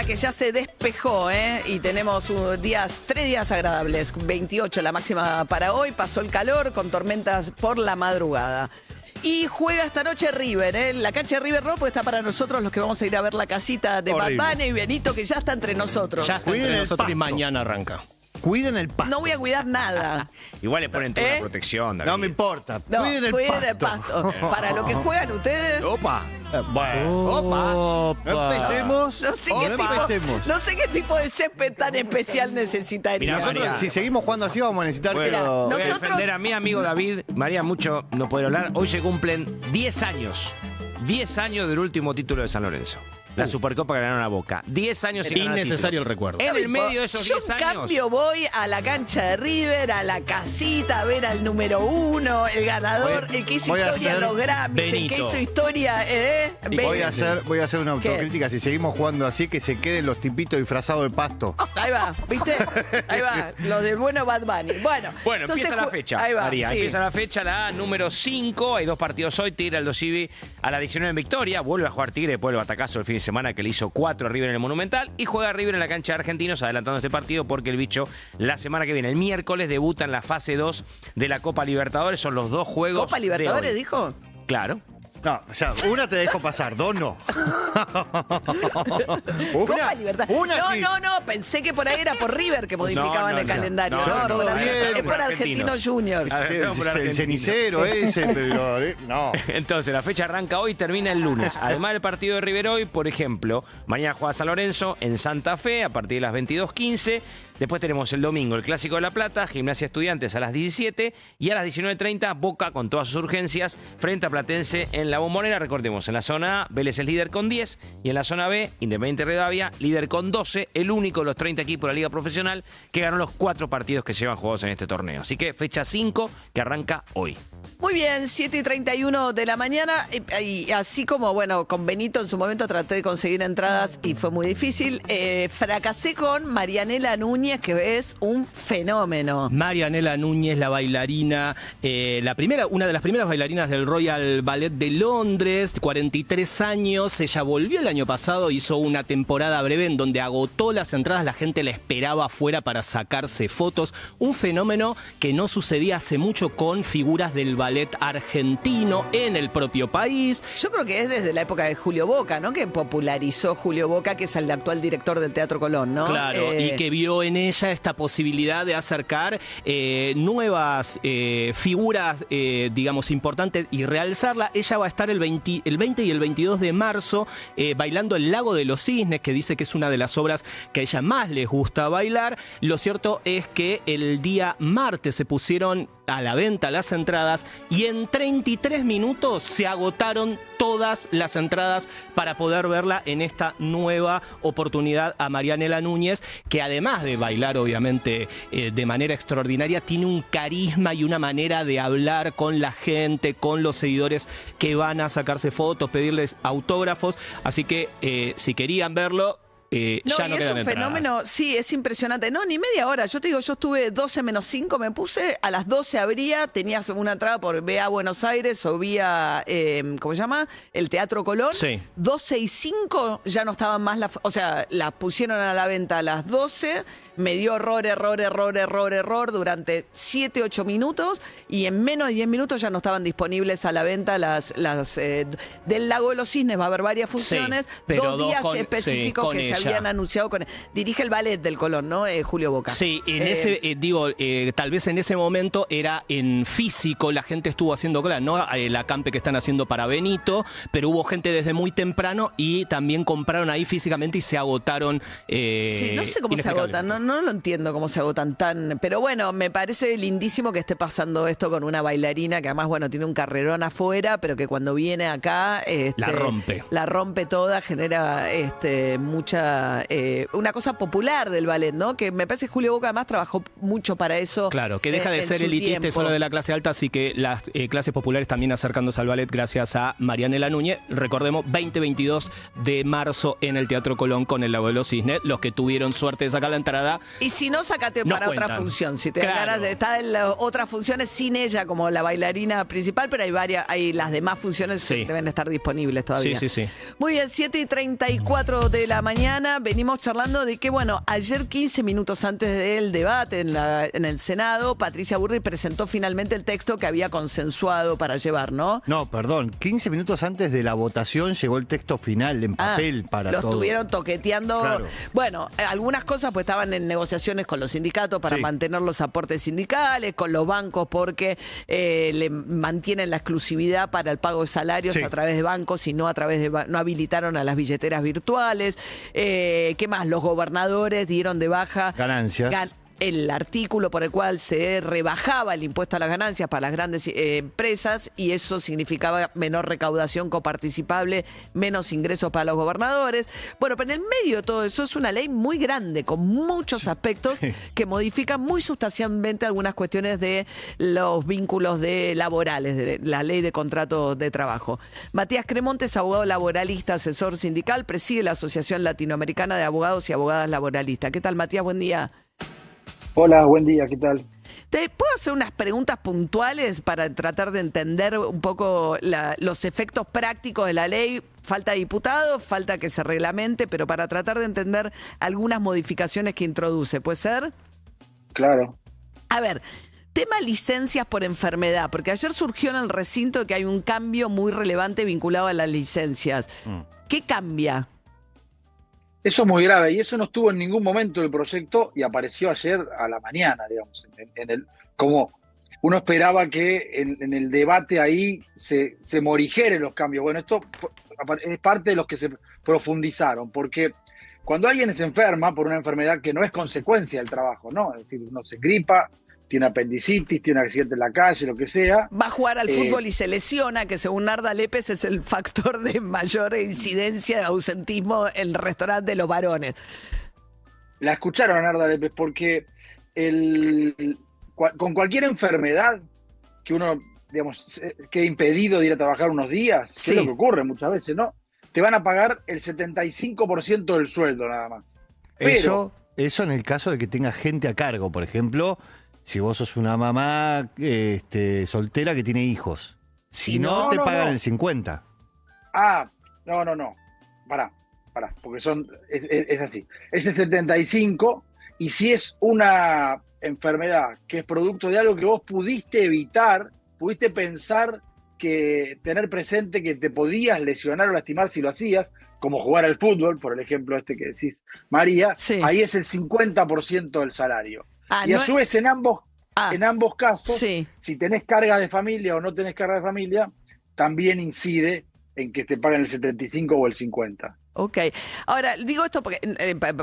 mañana que ya se despejó, y tenemos 3 días agradables. 28 la máxima para hoy, pasó el calor con tormentas por la madrugada. Y juega esta noche River, La cancha de River no, porque está para nosotros los que vamos a ir a ver la casita de Bad Bunny y Benito, que ya está entre nosotros. Ya está entre nosotros y mañana arranca. Cuiden el pasto. No voy a cuidar nada. Igual le ponen toda la protección, David. No me importa. No, cuiden el pasto. Para lo que juegan ustedes. ¡Opa! Bueno. No empecemos. No sé qué tipo de césped tan especial necesitaría. Mirá, Nosotros, María. si seguimos jugando así, vamos a necesitar que lo... Voy a Nosotros- defender a mi amigo David. María, mucho no puede hablar. Hoy se cumplen 10 años. 10 años del último título de San Lorenzo. La Supercopa que ganaron a Boca. 10 años sin ganar Innecesario el título. recuerdo. En el medio de esos 10 Yo en años. cambio voy a la cancha de River, a la casita, a ver al número 1, el ganador, el que hizo voy a historia en hacer los Grammys, el que Benito. hizo historia, Voy a hacer una ¿Qué? autocrítica. Si seguimos jugando así, que se queden los tipitos disfrazados de pasto. Ahí va, ¿viste? Ahí va, los del bueno Bad Bunny. Bueno, entonces, empieza la fecha, Ahí va, María. sí. Empieza la fecha, la número 5. Hay 2 partidos hoy. Tigre Aldo Civi a la 19 en Victoria. Vuelve a jugar Tigre después del batacazo el fin de semana que le hizo 4 a River en el Monumental. Y juega River en la cancha de Argentinos, adelantando este partido porque el bicho la semana que viene, el miércoles, debuta en la fase 2 de la Copa Libertadores. Son los 2 juegos. ¿Copa Libertadores dijo? Claro. No, o sea, una te dejo pasar, 2 no. Copa Libertadores. No, pensé que por ahí era por River que modificaban el calendario. todo bien. Es por Argentinos Juniors. El cenicero ese, pero... No. Entonces, la fecha arranca hoy y termina el lunes. Además del partido de River hoy, por ejemplo, mañana juega San Lorenzo en Santa Fe a partir de las 22:15. Después tenemos el domingo el Clásico de La Plata, Gimnasia Estudiantes a las 17 y a las 19:30 Boca con todas sus urgencias frente a Platense en la Bombonera. Recordemos, en la zona A, Vélez es líder con 10 y en la zona B, Independiente Rivadavia, líder con 12, el único de los 30 equipos de la Liga Profesional que ganó los 4 partidos que se llevan jugados en este torneo. Así que fecha 5 que arranca hoy. Muy bien, 7:31 de la mañana. Y así como, bueno, con Benito en su momento traté de conseguir entradas y fue muy difícil. Fracasé con Marianela Núñez, que es un fenómeno. Marianela Núñez, la bailarina, una de las primeras bailarinas del Royal Ballet de Londres, 43 años. Ella volvió el año pasado, hizo una temporada breve en donde agotó las entradas, la gente la esperaba afuera para sacarse fotos. Un fenómeno que no sucedía hace mucho con figuras del ballet argentino en el propio país. Yo creo que es desde la época de Julio Boca, ¿no? Que popularizó Julio Boca, que es el actual director del Teatro Colón, ¿no? Claro, y que vio en ella esta posibilidad de acercar nuevas figuras, digamos, importantes y realzarla. Ella va a estar el 20 y el 22 de marzo bailando El Lago de los Cisnes, que dice que es una de las obras que a ella más les gusta bailar. Lo cierto es que el día martes se pusieron a la venta las entradas y en 33 minutos se agotaron todas las entradas para poder verla en esta nueva oportunidad a Marianela Núñez, que además de bailar obviamente de manera extraordinaria, tiene un carisma y una manera de hablar con la gente, con los seguidores que van a sacarse fotos, pedirles autógrafos, así que si querían verlo, ya no y es quedan un entradas. fenómeno, sí, es impresionante. No, ni media hora. Yo te digo, yo estuve 12 menos 5, me puse, a las 12 abría, tenías una entrada por vía Buenos Aires o vía, ¿cómo se llama? El Teatro Colón. Sí. 12 y 5 ya no estaban más, o sea, las pusieron a la venta a las 12, me dio error durante 7, 8 minutos y en menos de 10 minutos ya no estaban disponibles a la venta las del Lago de los Cisnes. Va a haber varias funciones, Sí, pero dos días con- específicos sí, con que se ella. habían anunciado. Dirige el ballet del Colón, ¿no? Julio Boca. Sí, en ese, tal vez en ese momento era en físico, la gente estuvo haciendo cola, no el acampe que están haciendo para Benito, pero hubo gente desde muy temprano y también compraron ahí físicamente y se agotaron. Sí, no sé cómo se agotan, no lo entiendo cómo se agotan tan... Pero bueno, me parece lindísimo que esté pasando esto con una bailarina que además, bueno, tiene un carrerón afuera, pero que cuando viene acá... La rompe. La rompe toda, genera mucha... una cosa popular del ballet, ¿no? Que me parece que Julio Boca además trabajó mucho para eso. Claro, que deja de en ser su elitista tiempo. solo de la clase alta, así que las clases populares también acercándose al ballet gracias a Marianela Núñez. Recordemos, 20-22 de marzo en el Teatro Colón con El Lago de los Cisnes. Los que tuvieron suerte de sacar la entrada Y si no, sacate no para otra cuentan. función. Si te dan Claro. ganas de estar en las otras funciones sin ella como la bailarina principal, pero hay las demás funciones Sí. deben estar disponibles todavía. Sí, sí, sí. Muy bien, 7:34 de la mañana. Venimos charlando de que, bueno, ayer 15 minutos antes del debate en el Senado, Patricia Burrich presentó finalmente el texto que había consensuado para llevar, ¿no? No, perdón, 15 minutos antes de la votación llegó el texto final en papel para lo todo. estuvieron toqueteando. Claro. Bueno, algunas cosas pues estaban en negociaciones con los sindicatos para Sí. mantener los aportes sindicales, con los bancos porque le mantienen la exclusividad para el pago de salarios Sí. a través de bancos y no a través de no habilitaron a las billeteras virtuales. ¿Qué más? Los gobernadores dieron de baja Ganancias. el artículo por el cual se rebajaba el impuesto a las ganancias para las grandes empresas y eso significaba menor recaudación coparticipable, menos ingresos para los gobernadores. Bueno, pero en el medio de todo eso es una ley muy grande, con muchos aspectos que modifican muy sustancialmente algunas cuestiones de los vínculos laborales, de la ley de contrato de trabajo. Matías Cremonte es abogado laboralista, asesor sindical, preside la Asociación Latinoamericana de Abogados y Abogadas Laboralistas. ¿Qué tal, Matías? Buen día. Hola, buen día, ¿qué tal? ¿Te puedo hacer unas preguntas puntuales para tratar de entender un poco los efectos prácticos de la ley? Falta diputados, falta que se reglamente, pero para tratar de entender algunas modificaciones que introduce, ¿puede ser? Claro. A ver, tema licencias por enfermedad, porque ayer surgió en el recinto que hay un cambio muy relevante vinculado a las licencias. ¿Qué cambia? Eso es muy grave y eso no estuvo en ningún momento del proyecto y apareció ayer a la mañana, digamos, como uno esperaba que en el debate ahí se morigeren los cambios. Bueno, esto es parte de los que se profundizaron, porque cuando alguien se enferma por una enfermedad que no es consecuencia del trabajo, ¿no? Es decir, uno se gripa, tiene apendicitis, tiene un accidente en la calle, lo que sea. Va a jugar al fútbol y se lesiona, que según Narda Lépez es el factor de mayor incidencia de ausentismo en el restaurante de los varones. La escucharon a Narda Lépez porque con cualquier enfermedad que uno, digamos, quede impedido de ir a trabajar unos días, Sí. que es lo que ocurre muchas veces, ¿no? Te van a pagar el 75% del sueldo nada más. Pero, Eso en el caso de que tenga gente a cargo, por ejemplo, si vos sos una mamá soltera que tiene hijos. Si no, te pagan el 50. no. Pará, porque es así. Es el 75 y si es una enfermedad que es producto de algo que vos pudiste evitar, pudiste pensar que tener presente que te podías lesionar o lastimar si lo hacías, como jugar al fútbol, por el ejemplo este que decís, María, Sí. ahí es el 50% del salario. Y no a su vez en ambos casos, sí. si tenés carga de familia o no tenés carga de familia, también incide en que te paguen el 75 o el 50. Ok. Ahora, digo esto porque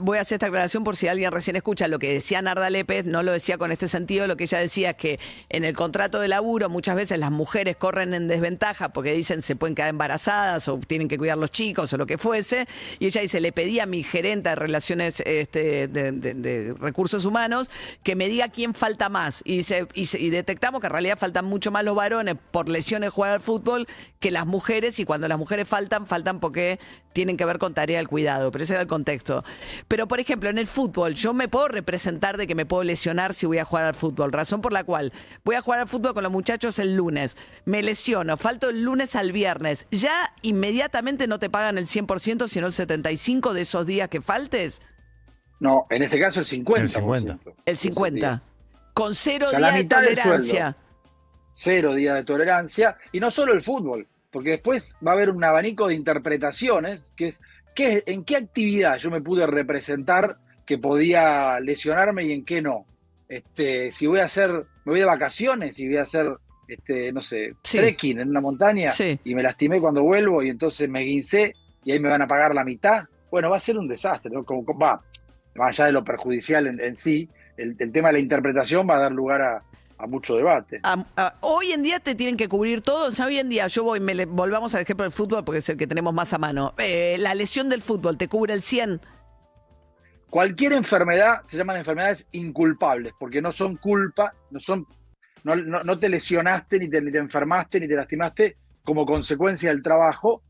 voy a hacer esta aclaración por si alguien recién escucha lo que decía Narda Lépez, no lo decía con este sentido, lo que ella decía es que en el contrato de laburo muchas veces las mujeres corren en desventaja porque dicen se pueden quedar embarazadas o tienen que cuidar los chicos o lo que fuese, y ella dice, le pedí a mi gerente de relaciones de recursos humanos que me diga quién falta más, y dice, y detectamos que en realidad faltan mucho más los varones por lesiones de jugar al fútbol que las mujeres, y cuando las mujeres faltan porque tienen que ver con tarea del cuidado, pero ese era el contexto. Pero, por ejemplo, en el fútbol, yo me puedo representar de que me puedo lesionar si voy a jugar al fútbol, razón por la cual voy a jugar al fútbol con los muchachos el lunes, me lesiono, falto el lunes al viernes, ¿ya inmediatamente no te pagan el 100%, sino el 75% de esos días que faltes? No, en ese caso el 50%. El 50. El 50%. Con 0 O sea, la días de mitad del tolerancia. 0 días de tolerancia, y no solo el fútbol, porque después va a haber un abanico de interpretaciones, que es en qué actividad yo me pude representar que podía lesionarme y en qué no. Si voy a me voy de vacaciones y voy a hacer, no sé, Sí. trekking en una montaña Sí. y me lastimé cuando vuelvo y entonces me guincé y ahí me van a pagar la mitad, bueno, va a ser un desastre, ¿no? Más allá de lo perjudicial en sí, el tema de la interpretación va a dar lugar a mucho debate. Hoy en día te tienen que cubrir todo. O sea, hoy en día yo volvamos al ejemplo del fútbol porque es el que tenemos más a mano. La lesión del fútbol te cubre el 100%. Cualquier enfermedad se llaman enfermedades inculpables, porque no son culpa, no te lesionaste, ni te enfermaste, ni te lastimaste como consecuencia del trabajo,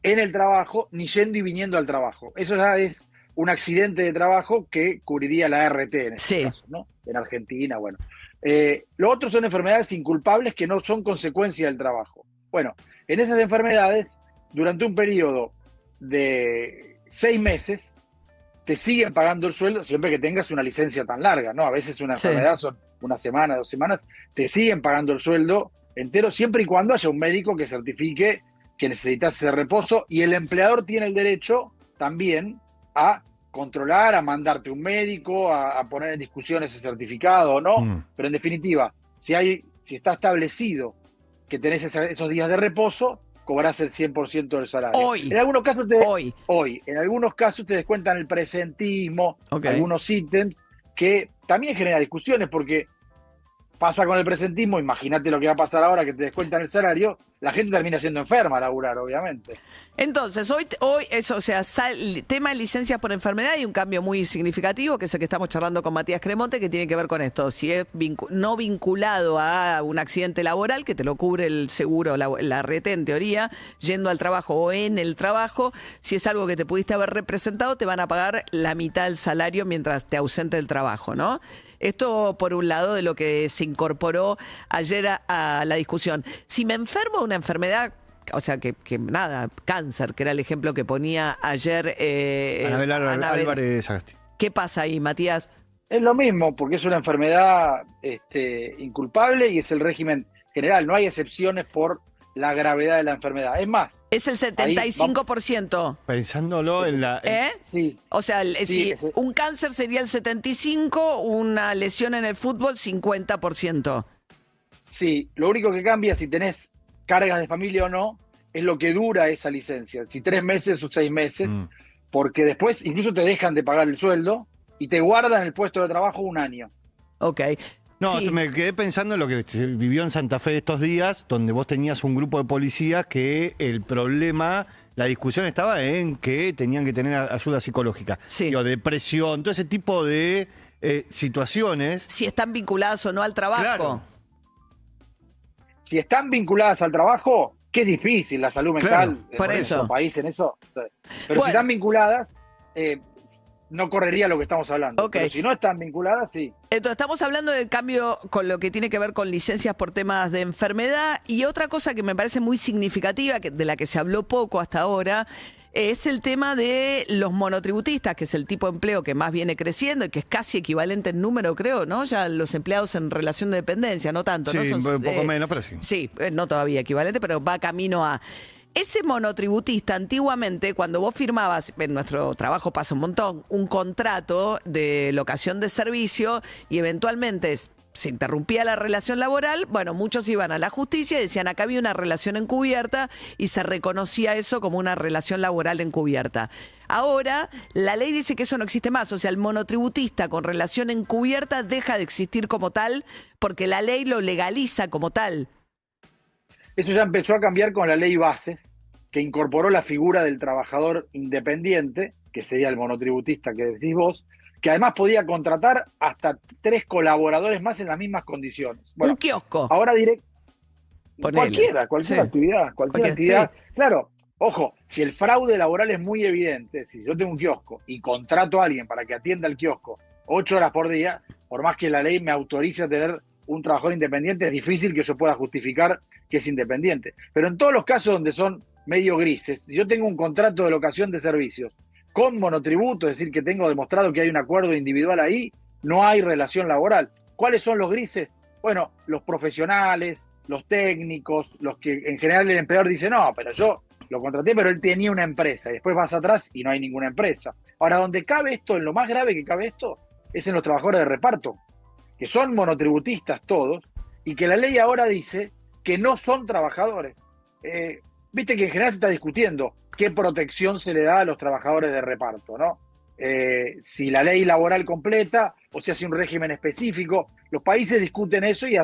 en el trabajo, ni yendo y viniendo al trabajo. Eso ya es un accidente de trabajo que cubriría la ART en este Sí. caso, ¿no? En Argentina, bueno. Lo otro son enfermedades inculpables que no son consecuencia del trabajo. Bueno, en esas enfermedades, durante un periodo de 6 meses, te siguen pagando el sueldo siempre que tengas una licencia tan larga, ¿no? A veces una Sí. enfermedad son una semana, 2 semanas, te siguen pagando el sueldo entero siempre y cuando haya un médico que certifique que necesitas ese reposo, y el empleador tiene el derecho también a controlar, a mandarte un médico, a poner en discusión ese certificado o no, pero en definitiva, si está establecido que tenés esos días de reposo, cobrás el 100% del salario. Hoy. En algunos casos Hoy. en algunos casos te descuentan el presentismo, Ok. algunos ítems, que también genera discusiones, porque pasa con el presentismo, imagínate lo que va a pasar ahora que te descuentan el salario, la gente termina siendo enferma a laburar, obviamente. Entonces, hoy eso, o sea, tema de licencias por enfermedad, hay un cambio muy significativo, que es el que estamos charlando con Matías Cremonte, que tiene que ver con esto. Si es no vinculado a un accidente laboral, que te lo cubre el seguro, la ART en teoría, yendo al trabajo o en el trabajo, si es algo que te pudiste haber representado, te van a pagar la mitad del salario mientras te ausente del trabajo, ¿no? Esto por un lado de lo que se incorporó ayer a la discusión. Si me enfermo de una enfermedad, o sea, que nada, cáncer, que era el ejemplo que ponía ayer Anabel Anabel. Álvarez Sagasti. ¿Qué pasa ahí, Matías? Es lo mismo, porque es una enfermedad inculpable y es el régimen general, no hay excepciones por la gravedad de la enfermedad. Es más, Es el 75%. Pensándolo en la... ¿Eh? sí, O sea, si ese- un cáncer sería el 75%, una lesión en el fútbol 50%. sí, lo único que cambia si tenés cargas de familia o no, es lo que dura esa licencia, si 3 meses o 6 meses, porque después incluso te dejan de pagar el sueldo y te guardan el puesto de trabajo 1 año. Ok. No, Sí. me quedé pensando en lo que se vivió en Santa Fe estos días, donde vos tenías un grupo de policías que el problema, la discusión estaba en que tenían que tener ayuda psicológica. Sí. Digo, depresión, todo ese tipo de situaciones. Si están vinculadas o no al trabajo. Claro. Si están vinculadas al trabajo, que es difícil la salud mental Claro, en por nuestro eso. país en eso. Pero Bueno. si están vinculadas, no correría lo que estamos hablando. Ok. Pero si no están vinculadas, sí. Entonces, estamos hablando del cambio con lo que tiene que ver con licencias por temas de enfermedad, y otra cosa que me parece muy significativa, de la que se habló poco hasta ahora, es el tema de los monotributistas, que es el tipo de empleo que más viene creciendo y que es casi equivalente en número, creo, ¿no? Ya los empleados en relación de dependencia, no tanto, Sí, ¿no? Son, un poco menos, pero sí. Sí, no todavía equivalente, pero va camino a... Ese monotributista, antiguamente, cuando vos firmabas, en nuestro trabajo pasa un montón, un contrato de locación de servicio y eventualmente se interrumpía la relación laboral, bueno, muchos iban a la justicia y decían, acá había una relación encubierta, y se reconocía eso como una relación laboral encubierta. Ahora, la ley dice que eso no existe más, o sea, el monotributista con relación encubierta deja de existir como tal porque la ley lo legaliza como tal. Eso ya empezó a cambiar con la ley Bases, que incorporó la figura del trabajador independiente, que sería el monotributista que decís vos, que además podía contratar hasta 3 colaboradores más en las mismas condiciones. Bueno, Un kiosco. ahora Ponele. cualquier Sí. actividad, Cualquier, actividad. Claro, ojo, si el fraude laboral es muy evidente, si yo tengo un kiosco y contrato a alguien para que atienda el kiosco 8 horas por día, por más que la ley me autorice a tener un trabajador independiente, es difícil que yo pueda justificar que es independiente. Pero en todos los casos donde son medio grises, si yo tengo un contrato de locación de servicios con monotributo, es decir, que tengo demostrado que hay un acuerdo individual ahí, no hay relación laboral. ¿Cuáles son los grises? Bueno, los profesionales, los técnicos, los que en general el empleador dice, no, pero yo lo contraté, pero él tenía una empresa, y después vas atrás y no hay ninguna empresa. Ahora, donde cabe esto, en lo más grave que cabe esto, es en los trabajadores de reparto, que son monotributistas todos, y que la ley ahora dice que no son trabajadores. Viste que en general se está discutiendo qué protección se le da a los trabajadores de reparto, ¿no? Si la ley laboral completa o si hace un régimen específico. Los países discuten eso y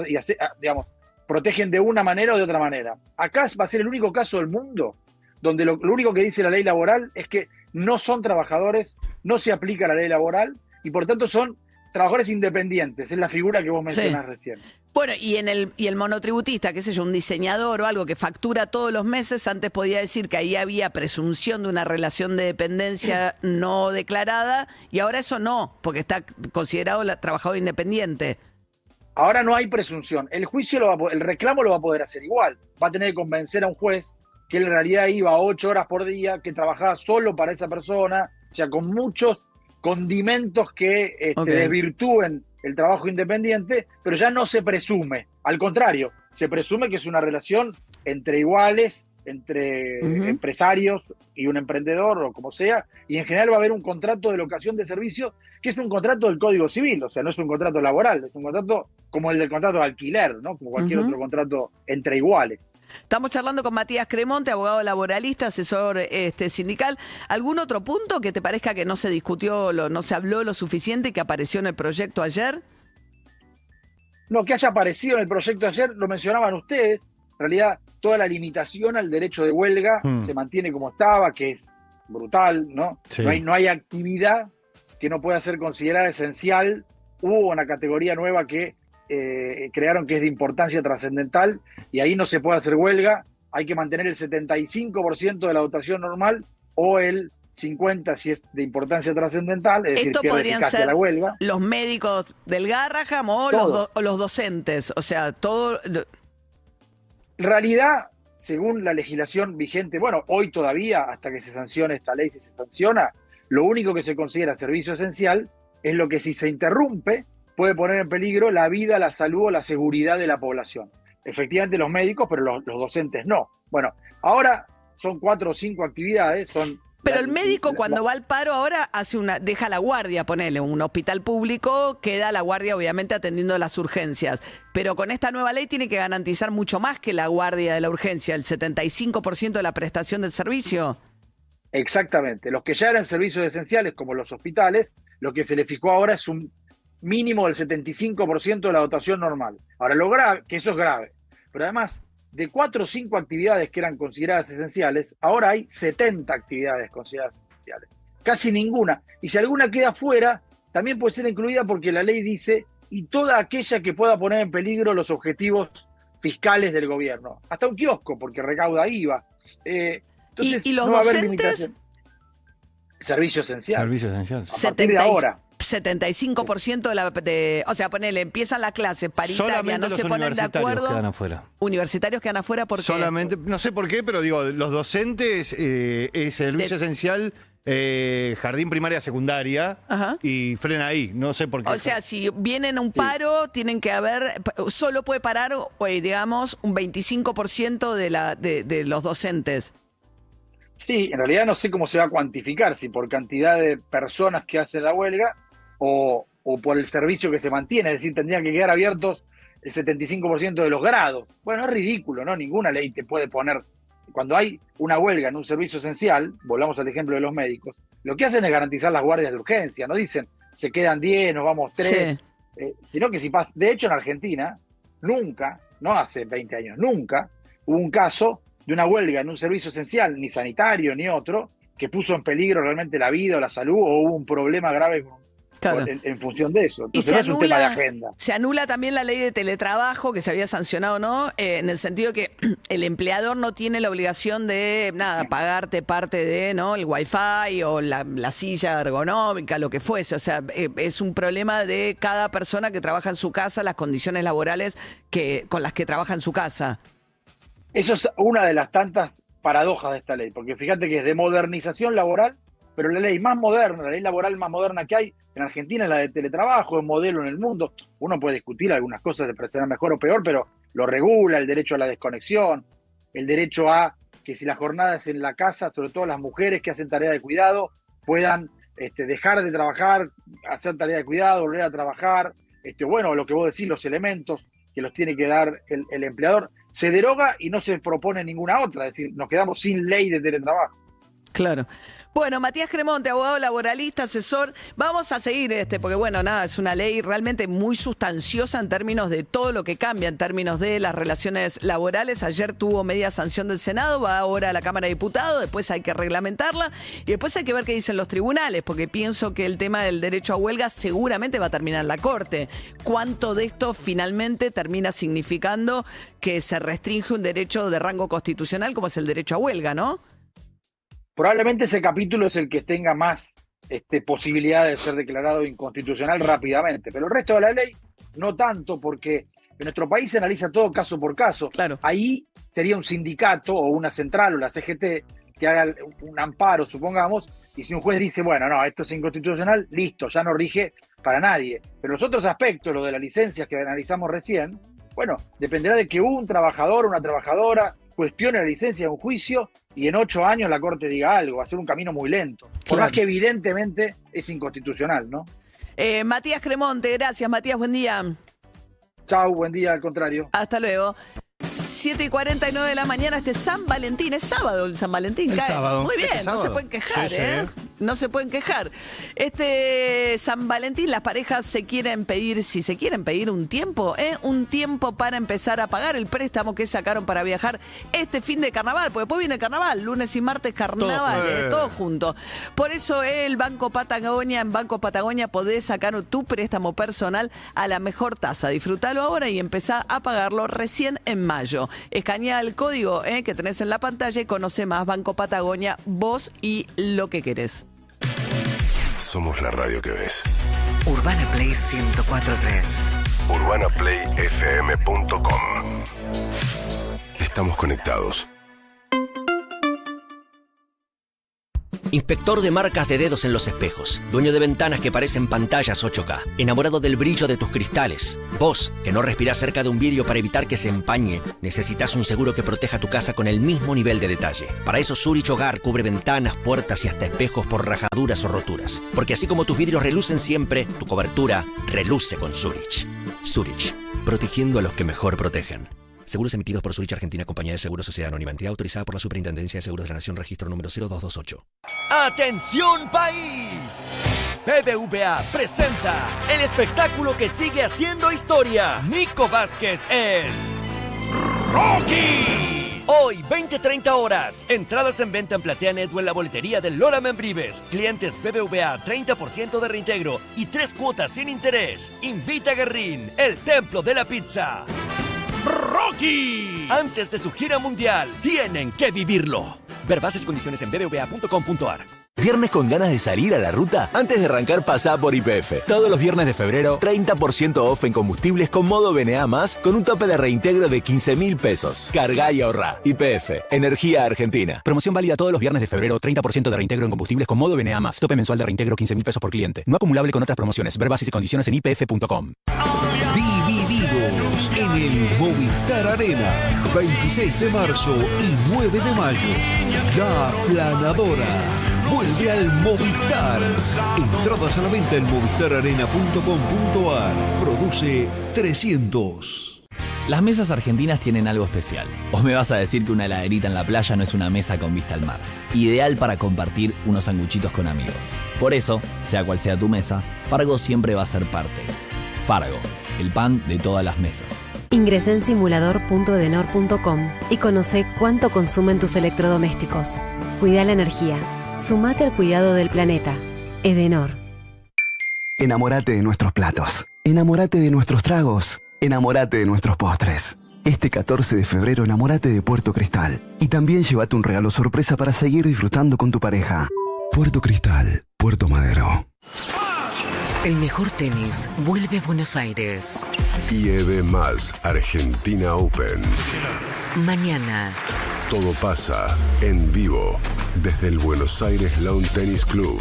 digamos, protegen de una manera o de otra manera. Acá va a ser el único caso del mundo donde lo único que dice la ley laboral es que no son trabajadores, no se aplica la ley laboral y por tanto son trabajadores independientes. Es la figura que vos mencionás recién. Bueno, y el monotributista, qué sé yo, un diseñador o algo que factura todos los meses, antes podía decir que ahí había presunción de una relación de dependencia no declarada, y ahora eso no, porque está considerado trabajador independiente. Ahora no hay presunción. El juicio el reclamo lo va a poder hacer igual. Va a tener que convencer a un juez que él en realidad iba 8 horas por día, que trabajaba solo para esa persona, o sea, con muchos condimentos que desvirtúen el trabajo independiente, pero ya no se presume. Al contrario, se presume que es una relación entre iguales, entre empresarios y un emprendedor o como sea, y en general va a haber un contrato de locación de servicios que es un contrato del Código Civil, o sea, no es un contrato laboral, es un contrato como el del contrato de alquiler, ¿no? Como cualquier otro contrato entre iguales. Estamos charlando con Matías Cremonte, abogado laboralista, asesor sindical. ¿Algún otro punto que te parezca que no se discutió, no se habló lo suficiente y que apareció en el proyecto ayer? No, que haya aparecido en el proyecto ayer, lo mencionaban ustedes. En realidad, toda la limitación al derecho de huelga se mantiene como estaba, que es brutal, ¿no? Sí. No hay actividad que no pueda ser considerada esencial. Hubo una categoría nueva que crearon que es de importancia trascendental y ahí no se puede hacer huelga, hay que mantener el 75% de la dotación normal o el 50% si es de importancia trascendental, es decir, Esto pierde podrían eficacia ser la huelga. los médicos del Garraham o los docentes, o sea, todo. En realidad, según la legislación vigente, bueno, hoy todavía, hasta que se sancione esta ley, si se sanciona, lo único que se considera servicio esencial es lo que si se interrumpe puede poner en peligro la vida, la salud o la seguridad de la población. Efectivamente los médicos, pero los docentes no. Bueno, ahora son 4 o 5 actividades, Pero el médico cuando va al paro ahora deja la guardia, ponele, un hospital público, queda la guardia obviamente atendiendo las urgencias. Pero con esta nueva ley tiene que garantizar mucho más que la guardia de la urgencia, el 75% de la prestación del servicio. Exactamente. Los que ya eran servicios esenciales, como los hospitales, lo que se le fijó ahora es un mínimo del 75% de la dotación normal. Ahora, lo grave, que eso es grave, pero además, de 4 o 5 actividades que eran consideradas esenciales, ahora hay 70 actividades consideradas esenciales. Casi ninguna. Y si alguna queda fuera, también puede ser incluida porque la ley dice, y toda aquella que pueda poner en peligro los objetivos fiscales del gobierno. Hasta un kiosco, porque recauda IVA. Entonces, ¿Y los no va a haber docentes? limitación. Servicio esencial. Servicio esencial. A partir de ahora. 75% o sea, ponele, empiezan las clases paritarias, Solamente no los se ponen de universitarios acuerdo. quedan afuera. Universitarios quedan afuera porque Solamente, no sé por qué, pero digo, los docentes es servicio esencial, jardín, primaria, secundaria, Ajá. y frena ahí, no sé por qué. O sea, si vienen a un paro, tienen que haber, solo puede parar, digamos, un 25% de los docentes. Sí, en realidad no sé cómo se va a cuantificar, si por cantidad de personas que hacen la huelga o por el servicio que se mantiene, es decir, tendrían que quedar abiertos el 75% de los grados. Bueno, es ridículo, ¿no? Ninguna ley te puede poner. Cuando hay una huelga en un servicio esencial, volvamos al ejemplo de los médicos, lo que hacen es garantizar las guardias de urgencia, no dicen se quedan 10, nos vamos 3, Sí. Sino que si pasa. De hecho, en Argentina, nunca, no hace 20 años, nunca hubo un caso de una huelga en un servicio esencial, ni sanitario ni otro, que puso en peligro realmente la vida o la salud o hubo un problema grave Claro. en función de eso. Y Entonces no es un tema de agenda. se anula también la ley de teletrabajo que se había sancionado, ¿no? En el sentido que el empleador no tiene la obligación de, pagarte parte de, ¿no? El wifi o la silla ergonómica, lo que fuese. O sea, es un problema de cada persona que trabaja en su casa, las condiciones laborales con las que trabaja en su casa. Eso es una de las tantas paradojas de esta ley, porque fíjate que es de modernización laboral, pero la ley más moderna, la ley laboral más moderna que hay en Argentina es la de teletrabajo, es modelo en el mundo. Uno puede discutir algunas cosas de parecer mejor o peor, pero lo regula, el derecho a la desconexión, el derecho a que si la jornada es en la casa, sobre todo las mujeres que hacen tarea de cuidado, puedan dejar de trabajar, hacer tarea de cuidado, volver a trabajar, bueno, lo que vos decís, los elementos que los tiene que dar el empleador, se deroga y no se propone ninguna otra, es decir, nos quedamos sin ley de teletrabajo. Claro. Bueno, Matías Cremonte, abogado laboralista, asesor. Vamos a seguir porque bueno, nada, es una ley realmente muy sustanciosa en términos de todo lo que cambia, en términos de las relaciones laborales. Ayer tuvo media sanción del Senado, va ahora a la Cámara de Diputados, después hay que reglamentarla y después hay que ver qué dicen los tribunales, porque pienso que el tema del derecho a huelga seguramente va a terminar en la Corte. ¿Cuánto de esto finalmente termina significando que se restringe un derecho de rango constitucional como es el derecho a huelga, no? Probablemente ese capítulo es el que tenga más posibilidad de ser declarado inconstitucional rápidamente, pero el resto de la ley no tanto, porque en nuestro país se analiza todo caso por caso. Claro. Ahí sería un sindicato o una central o la CGT que haga un amparo, supongamos, y si un juez dice, bueno, no, esto es inconstitucional, listo, ya no rige para nadie. Pero los otros aspectos, lo de las licencias que analizamos recién, bueno, dependerá de que un trabajador o una trabajadora cuestione la licencia de un juicio y en 8 años la Corte diga algo, va a ser un camino muy lento. Por Claro. más que evidentemente es inconstitucional, ¿no? Matías Cremonte, gracias Matías, buen día. Chau, buen día, al contrario. Hasta luego. 7:49 de la mañana, San Valentín, es sábado el San Valentín, El cae. sábado. Muy bien, Este no sábado. se pueden quejar, Sí, ¿eh? sí. No se pueden quejar. San Valentín, las parejas si se quieren pedir un tiempo para empezar a pagar el préstamo que sacaron para viajar este fin de carnaval, porque después viene el carnaval, lunes y martes carnaval, todo junto. Por eso en Banco Patagonia podés sacar tu préstamo personal a la mejor tasa. Disfrútalo ahora y empezá a pagarlo recién en mayo. Escanea el código que tenés en la pantalla y conoce más Banco Patagonia, vos y lo que querés. Somos la radio que ves. Urbana Play 104.3. UrbanaPlayFM.com. Estamos conectados. Inspector de marcas de dedos en los espejos. Dueño de ventanas que parecen pantallas 8K. Enamorado del brillo de tus cristales. Vos, que no respirás cerca de un vidrio para evitar que se empañe, necesitas un seguro que proteja tu casa con el mismo nivel de detalle. Para eso Zurich Hogar cubre ventanas, puertas y hasta espejos por rajaduras o roturas. Porque así como tus vidrios relucen siempre, tu cobertura reluce con Zurich. Zurich, protegiendo a los que mejor protegen. Seguros emitidos por Zurich Argentina, Compañía de Seguros Sociedad Anónima, entidad autorizada por la Superintendencia de Seguros de la Nación, registro número 0228. ¡Atención país! BBVA presenta el espectáculo que sigue haciendo historia. Nico Vázquez es Rocky. Hoy, 20-30 horas. Entradas en venta en PlateaNet o en la boletería de Lola Membrives. Clientes BBVA, 30% de reintegro y 3 cuotas sin interés. Invita a Guerrín, el templo de la pizza. Rocky. Antes de su gira mundial, tienen que vivirlo. Ver bases y condiciones en bbva.com.ar. ¿Viernes con ganas de salir a la ruta? Antes de arrancar, pasá por YPF. Todos los viernes de febrero, 30% off en combustibles con modo BNA+, con un tope de reintegro de 15.000 pesos. Cargá y ahorrá. YPF, Energía Argentina. Promoción válida todos los viernes de febrero, 30% de reintegro en combustibles con modo BNA+. Tope mensual de reintegro 15.000 pesos por cliente. No acumulable con otras promociones. Ver bases y condiciones en ypf.com. Divididos en el Movistar Arena. 26 de marzo y 9 de mayo. La Planadora. Vuelve al Movistar. Entradas a la venta en movistararena.com.ar. Produce 300. Las mesas argentinas tienen algo especial. ¿O me vas a decir que una heladerita en la playa no es una mesa con vista al mar? Ideal para compartir unos sanguchitos con amigos. Por eso, sea cual sea tu mesa, Fargo siempre va a ser parte. Fargo, el pan de todas las mesas. Ingresa en simulador.edenor.com y conoce cuánto consumen tus electrodomésticos. Cuida la energía. Sumate al cuidado del planeta. Edenor. Enamórate de nuestros platos. Enamórate de nuestros tragos. Enamórate de nuestros postres. Este 14 de febrero enamórate de Puerto Cristal. Y también llévate un regalo sorpresa para seguir disfrutando con tu pareja. Puerto Cristal, Puerto Madero. El mejor tenis vuelve a Buenos Aires. IEB más Argentina Open. Mañana. Todo pasa en vivo desde el Buenos Aires Lawn Tennis Club.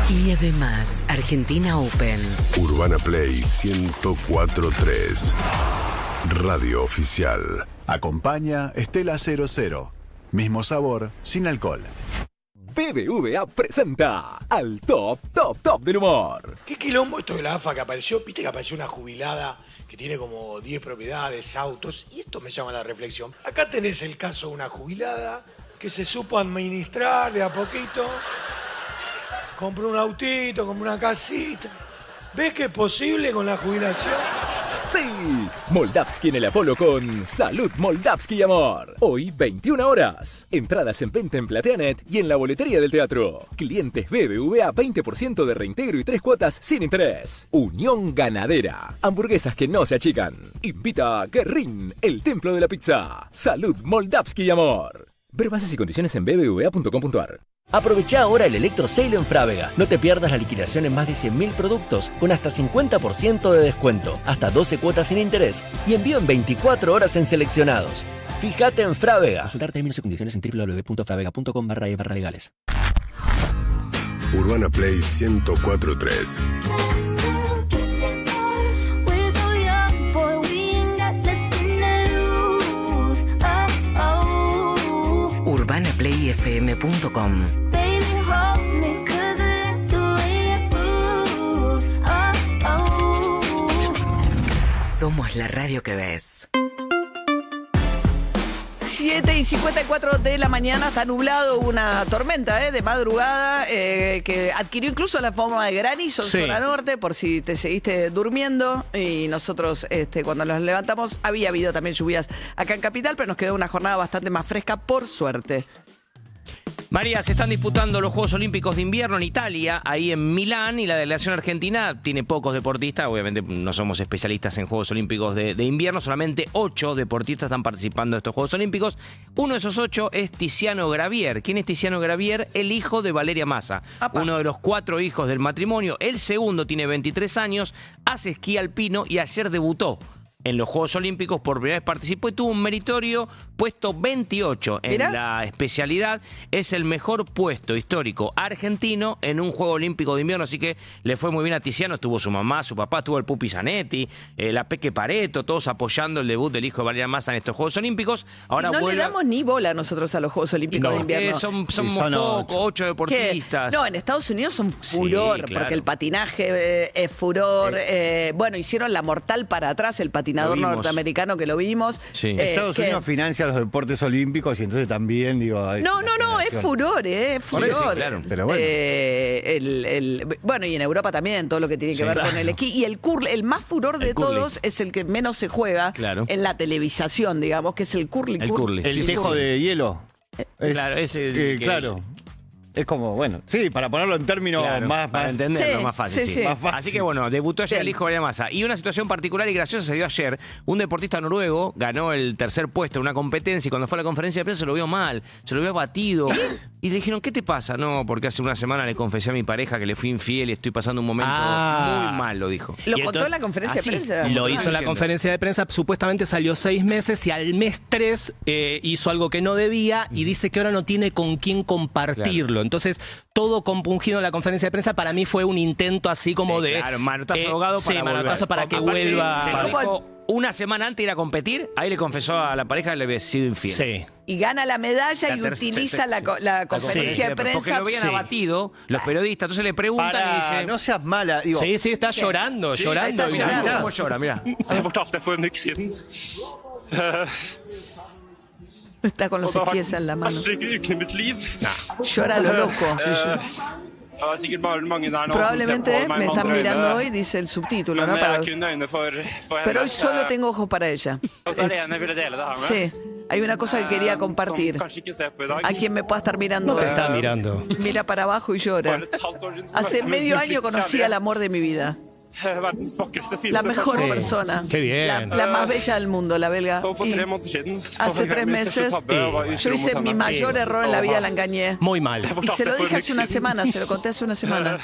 IEB más Argentina Open. Urbana Play 104.3. Radio oficial. Acompaña Estela 00. Mismo sabor, sin alcohol. BBVA presenta al top del humor. ¿Qué quilombo esto de la AFA que apareció? Viste que apareció una jubilada que tiene como 10 propiedades, autos, y esto me llama la reflexión. Acá tenés el caso de una jubilada que se supo administrar de a poquito. Compró un autito, compró una casita. ¿Ves que es posible con la jubilación? Sí, Moldavsky en el Apolo con Salud Moldavsky y Amor. Hoy, 21 horas. Entradas en venta en PlateaNet y en la boletería del teatro. Clientes BBVA 20% de reintegro y 3 cuotas sin interés. Unión Ganadera. Hamburguesas que no se achican. Invita a Guerrín, el templo de la pizza. Salud Moldavsky y Amor. Ver bases y condiciones en bbva.com.ar. Aprovecha ahora el Electro Sale en Frávega. No te pierdas la liquidación en más de 100.000 productos con hasta 50% de descuento, hasta 12 cuotas sin interés y envío en 24 horas en seleccionados. Fíjate en Frávega. Consultar términos y condiciones en www.fravega.com/legales. Urbana Play 104.3. UrbanaPlayFM.com. Somos la radio que ves. 7:54 de la mañana, está nublado, una tormenta de madrugada que adquirió incluso la forma de granizo en zona norte, por si te seguiste durmiendo. Y nosotros cuando nos levantamos había habido también lluvias acá en Capital, pero nos quedó una jornada bastante más fresca, por suerte. María, se están disputando los Juegos Olímpicos de Invierno en Italia, ahí en Milán, y la delegación argentina tiene pocos deportistas. Obviamente no somos especialistas en Juegos Olímpicos de Invierno, solamente 8 deportistas están participando de estos Juegos Olímpicos. Uno de esos 8 es Tiziano Gravier. ¿Quién es Tiziano Gravier? El hijo de Valeria Massa, uno de los 4 hijos del matrimonio. El segundo tiene 23 años, hace esquí alpino y ayer debutó en los Juegos Olímpicos, por primera vez participó y tuvo un meritorio puesto 28 en la especialidad. Es el mejor puesto histórico argentino en un Juego Olímpico de Invierno, así que le fue muy bien a Tiziano. Estuvo su mamá, su papá, estuvo el Pupi Zanetti, la Peque Pareto, todos apoyando el debut del hijo de Valeria Massa en estos Juegos Olímpicos. Ahora no le damos ni bola nosotros a los Juegos Olímpicos de Invierno. Somos pocos, 8 deportistas. No, en Estados Unidos son furor, porque el patinaje es furor. Bueno, hicieron la mortal para atrás, el patinador norteamericano que lo vimos. Estados Unidos financia los deportes olímpicos y entonces también, digo... No, es furor, es furor. Sí, claro. Pero bueno. Bueno, y en Europa también, todo lo que tiene que ver con el esquí. Y el curling, el más furor de todos es el que menos se juega en la televisación, digamos, que es el curling. El tejo de hielo. Claro, claro. Es como, bueno, sí, para ponerlo en términos más... Para entenderlo, sí, más fácil. sí. Más fácil. Así que bueno, debutó ayer el hijo de Valeria Massa. Y una situación particular y graciosa se dio ayer. Un deportista noruego ganó el tercer puesto en una competencia y cuando fue a la conferencia de prensa se lo vio mal, se lo vio abatido. Y le dijeron, ¿qué te pasa? No, porque hace una semana le confesé a mi pareja que le fui infiel y estoy pasando un momento muy mal, lo dijo. ¿Lo contó en la conferencia de prensa? Lo hizo en la conferencia de prensa, supuestamente salió 6 meses y al mes 3 hizo algo que no debía y dice que ahora no tiene con quién compartirlo. Entonces, todo compungido en la conferencia de prensa para mí fue un intento así como de... Claro, manotazo ahogado para manotazo para que vuelva... Se lo dijo una semana antes de ir a competir, ahí le confesó a la pareja que le había sido infiel. Sí. Y gana la medalla y utiliza la conferencia de prensa. Porque lo habían abatido los periodistas. Entonces le preguntan y dice... No seas mala. Digo, sí, está llorando. ¿Cómo llora? Mirá. Está con los esquíes en la mano. Llora lo loco. Probablemente me están mirando hoy, dice el subtítulo, ¿no? Pero hoy solo tengo ojos para ella. Sí, hay una cosa que quería compartir. A quien me pueda estar mirando hoy. Te está mirando. Mira para abajo y llora. Hace medio año conocí al amor de mi vida. La mejor persona. Qué bien. La más bella del mundo, la belga. Y hace 3 meses yo hice mi mayor error en la vida, la engañé. Muy mal. Y se lo dije hace una semana, se lo conté hace una semana.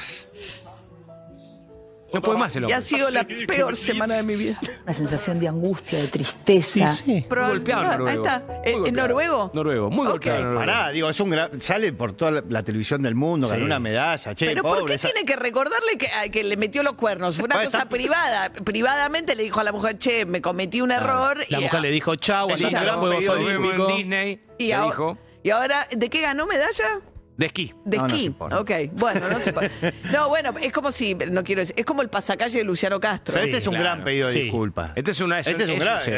No puede más el hombre. Y ha sido la peor semana de mi vida. Una sensación de angustia, de tristeza. Sí. Golpeado, ahí está. ¿En noruego? Noruego, muy golpeado. Pará, digo, es un sale por toda la televisión del mundo, ganó una medalla. Che, pero pobre, ¿por qué tiene que recordarle que le metió los cuernos? Fue una cosa privada. Privadamente le dijo a la mujer, che, me cometí un error. La mujer le dijo, chau, es un gran Juegos pedido Olímpicos. En Disney. Y ahora, ¿de qué ganó medalla? De esquí. De No, no esquí. se pone. Ok, bueno, no se pone. No, bueno, es como si, no quiero decir, es como el pasacalle de Luciano Castro. Pero este es un gran pedido de Sí. disculpas. Este es un gran.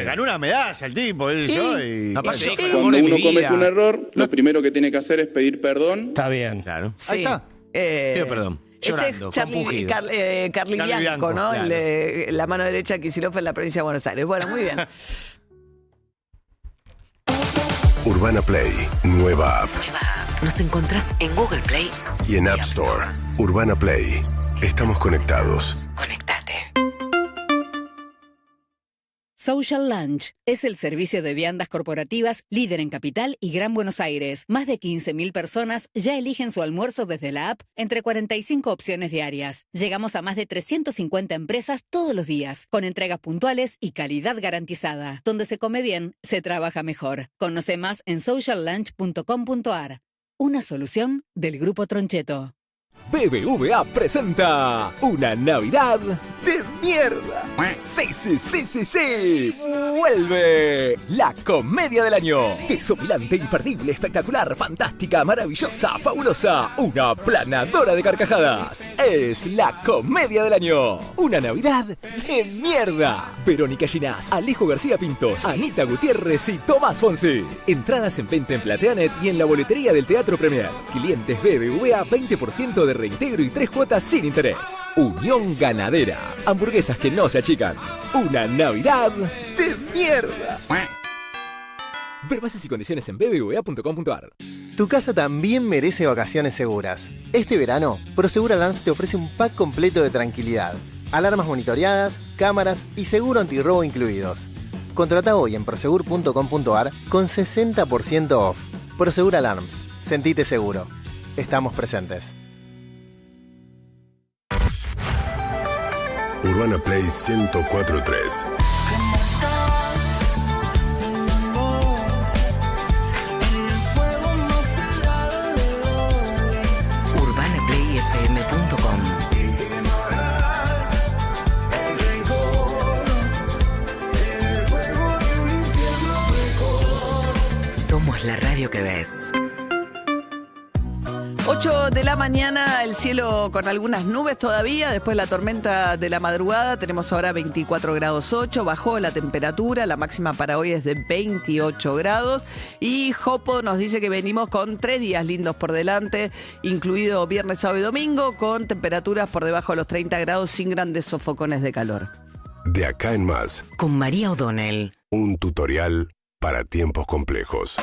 Ganó una medalla el tipo, él y yo. Y... Aparte dijo, el Cuando amor de mi uno comete vida. un error, lo primero que tiene que hacer es pedir perdón. Está bien. Claro. Sí. Ahí está. Pido perdón. Ese Llorando, es Carly compungido. Bianco, Carly ¿no? Bianco, El de la mano derecha de Kicillof en la provincia de Buenos Aires. Bueno, muy bien. Urbana Play, nueva app. Nos encontrás en Google Play Y en App Store. Urbana Play. Estamos conectados. Conectate. Social Lunch es el servicio de viandas corporativas líder en Capital y Gran Buenos Aires. Más de 15.000 personas ya eligen su almuerzo desde la app entre 45 opciones diarias. Llegamos a más de 350 empresas todos los días, con entregas puntuales y calidad garantizada. Donde se come bien, se trabaja mejor. Conoce más en sociallunch.com.ar. Una solución del Grupo Troncheto. BBVA presenta una Navidad de mierda. Sí. Vuelve la comedia del año. Desopilante, imperdible, espectacular, fantástica, maravillosa, fabulosa. Una planadora de carcajadas. Es la comedia del año. Una Navidad de mierda. Verónica Ginás, Alejo García Pintos, Anita Gutiérrez y Tomás Fonsi. Entradas en venta en Plateanet y en la boletería del Teatro Premier. Clientes BBVA 20% de reintegro y 3 cuotas sin interés. Unión Ganadera. Hamburguesas que no se achican. Una Navidad de mierda. Ver bases y condiciones en bbva.com.ar. Tu casa también merece vacaciones seguras. Este verano, Prosegur Alarms te ofrece un pack completo de tranquilidad. Alarmas monitoreadas, cámaras y seguro antirrobo incluidos. Contrata hoy en prosegur.com.ar con 60% off. Prosegur Alarms. Sentite seguro. Estamos presentes. Urbana Play 104.3. UrbanaPlayFM.com. Somos la radio que ves. 8 de la mañana, el cielo con algunas nubes todavía, después la tormenta de la madrugada, tenemos ahora 24 grados 8, bajó la temperatura, la máxima para hoy es de 28 grados y Jopo nos dice que venimos con 3 días lindos por delante, incluido viernes, sábado y domingo, con temperaturas por debajo de los 30 grados sin grandes sofocones de calor. De acá en más, Con María O'Donnell. un tutorial para tiempos complejos.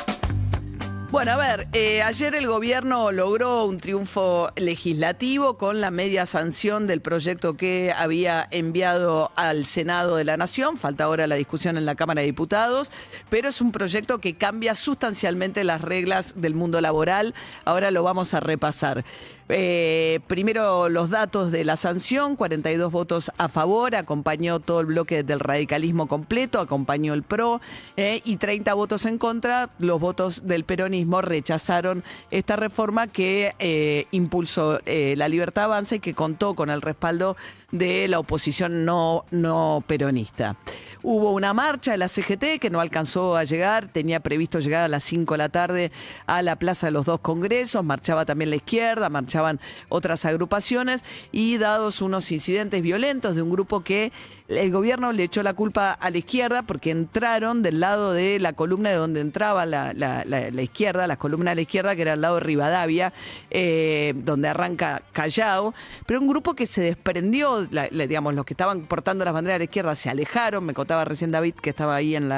Bueno, a ver, ayer el gobierno logró un triunfo legislativo con la media sanción del proyecto que había enviado al Senado de la Nación. Falta ahora la discusión en la Cámara de Diputados, pero es un proyecto que cambia sustancialmente las reglas del mundo laboral. Ahora lo vamos a repasar. Primero los datos de la sanción, 42 votos a favor, acompañó todo el bloque del radicalismo completo, acompañó el PRO, y 30 votos en contra. Los votos del peronismo rechazaron esta reforma que impulsó La Libertad Avanza y que contó con el respaldo de la oposición no peronista. Hubo una marcha de la CGT que no alcanzó a llegar, tenía previsto llegar a las 5 de la tarde a la Plaza de los Dos Congresos, marchaba también la izquierda, marchaban otras agrupaciones y dados unos incidentes violentos de un grupo que el gobierno le echó la culpa a la izquierda porque entraron del lado de la columna de donde entraba la izquierda, la columna de la izquierda que era al lado de Rivadavia, donde arranca Callao, pero un grupo que se desprendió, digamos, los que estaban portando las banderas de la izquierda se alejaron, me contaba recién David que estaba ahí en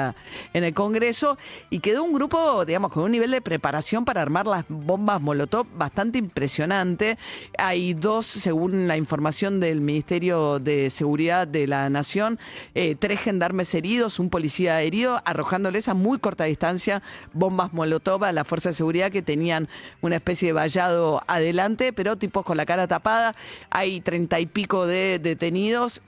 el Congreso, y quedó un grupo, digamos, con un nivel de preparación para armar las bombas Molotov bastante impresionante. Hay 2, según la información del Ministerio de Seguridad de la Nación, 3 gendarmes heridos, un policía herido, arrojándoles a muy corta distancia bombas Molotov a la fuerza de seguridad que tenían una especie de vallado adelante, pero tipos con la cara tapada. Hay 30 y pico de detenidos,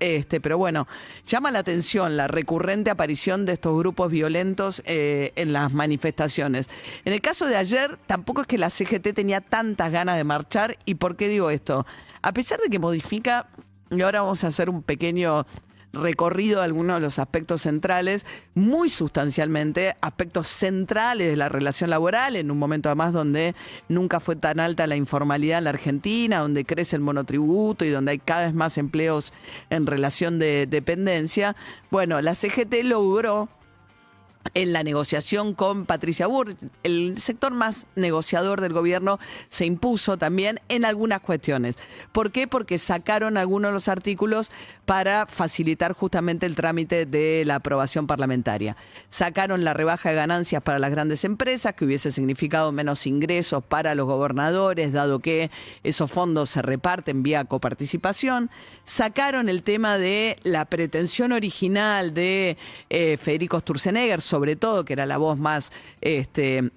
pero bueno, llama la atención la recurrente aparición de estos grupos violentos en las manifestaciones. En el caso de ayer, tampoco es que la CGT tenía tantas ganas de marchar. ¿Y por qué digo esto? A pesar de que modifica, y ahora vamos a hacer un pequeño recorrido algunos de los aspectos centrales, muy sustancialmente, aspectos centrales de la relación laboral, en un momento además donde nunca fue tan alta la informalidad en la Argentina, donde crece el monotributo y donde hay cada vez más empleos en relación de dependencia. Bueno, la CGT logró, en la negociación con Patricia Bullrich, el sector más negociador del gobierno se impuso también en algunas cuestiones. ¿Por qué? Porque sacaron algunos de los artículos para facilitar justamente el trámite de la aprobación parlamentaria. Sacaron la rebaja de ganancias para las grandes empresas, que hubiese significado menos ingresos para los gobernadores, dado que esos fondos se reparten vía coparticipación. Sacaron el tema de la pretensión original de Federico Sturzenegger, sobre todo, que era la voz más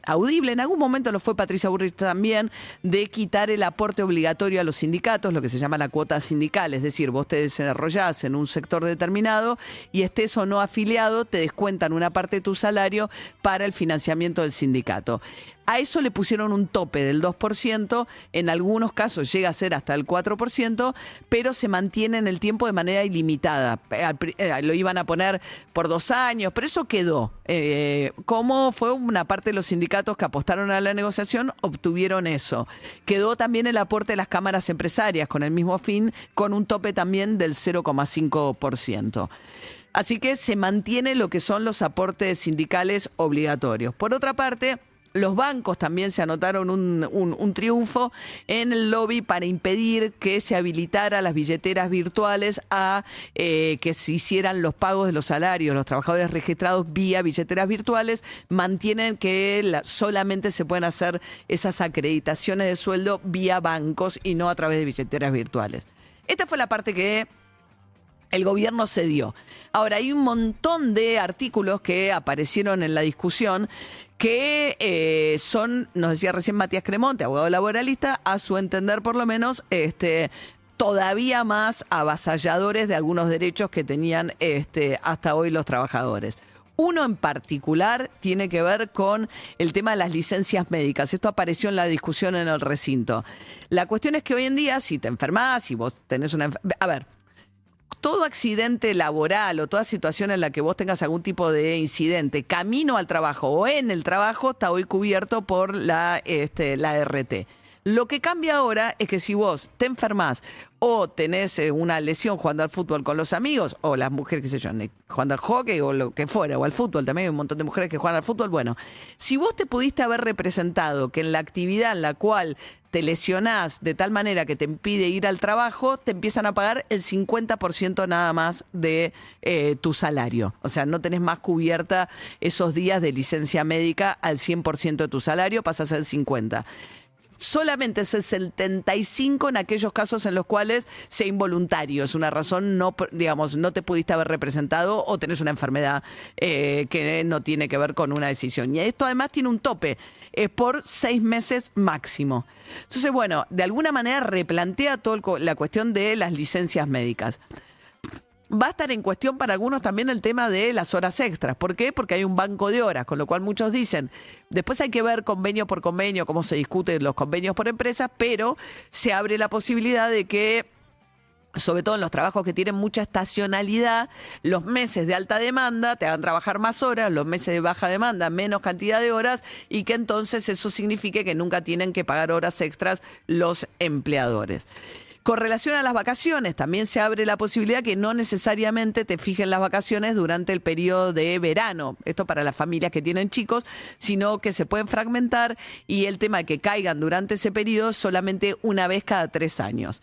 audible, en algún momento lo fue Patricia Bullrich también, de quitar el aporte obligatorio a los sindicatos, lo que se llama la cuota sindical, es decir, vos te desarrollás en un sector determinado y estés o no afiliado, te descuentan una parte de tu salario para el financiamiento del sindicato. A eso le pusieron un tope del 2%, en algunos casos llega a ser hasta el 4%, pero se mantiene en el tiempo de manera ilimitada. Lo iban a poner por 2 años, pero eso quedó. Como fue una parte de los sindicatos que apostaron a la negociación, obtuvieron eso. Quedó también el aporte de las cámaras empresarias con el mismo fin, con un tope también del 0,5%. Así que se mantiene lo que son los aportes sindicales obligatorios. Por otra parte, los bancos también se anotaron un triunfo en el lobby para impedir que se habilitara las billeteras virtuales a que se hicieran los pagos de los salarios. Los trabajadores registrados vía billeteras virtuales mantienen que solamente se pueden hacer esas acreditaciones de sueldo vía bancos y no a través de billeteras virtuales. Esta fue la parte que el gobierno cedió. Ahora, hay un montón de artículos que aparecieron en la discusión que nos decía recién Matías Cremonte, abogado laboralista, a su entender por lo menos, todavía más avasalladores de algunos derechos que tenían hasta hoy los trabajadores. Uno en particular tiene que ver con el tema de las licencias médicas. Esto apareció en la discusión en el recinto. La cuestión es que hoy en día, si te enfermás, si vos tenés una todo accidente laboral o toda situación en la que vos tengas algún tipo de incidente camino al trabajo o en el trabajo está hoy cubierto por la RT. Lo que cambia ahora es que si vos te enfermás o tenés una lesión jugando al fútbol con los amigos, o las mujeres, qué sé yo, jugando al hockey o lo que fuera, o al fútbol, también hay un montón de mujeres que juegan al fútbol, bueno, si vos te pudiste haber representado que en la actividad en la cual te lesionás de tal manera que te impide ir al trabajo, te empiezan a pagar el 50% nada más de tu salario. O sea, no tenés más cubierta esos días de licencia médica al 100% de tu salario, pasas al 50%. Solamente es el 75% en aquellos casos en los cuales sea involuntario. Es una razón, no te pudiste haber representado o tenés una enfermedad que no tiene que ver con una decisión. Y esto además tiene un tope, es por 6 meses máximo. Entonces, bueno, de alguna manera replantea toda la cuestión de las licencias médicas. Va a estar en cuestión para algunos también el tema de las horas extras. ¿Por qué? Porque hay un banco de horas, con lo cual muchos dicen, después hay que ver convenio por convenio, cómo se discuten los convenios por empresas, pero se abre la posibilidad de que, sobre todo en los trabajos que tienen mucha estacionalidad, los meses de alta demanda te hagan trabajar más horas, los meses de baja demanda menos cantidad de horas, y que entonces eso signifique que nunca tienen que pagar horas extras los empleadores. Con relación a las vacaciones, también se abre la posibilidad que no necesariamente te fijen las vacaciones durante el periodo de verano. Esto para las familias que tienen chicos, sino que se pueden fragmentar, y el tema de que caigan durante ese periodo solamente una vez cada 3 años.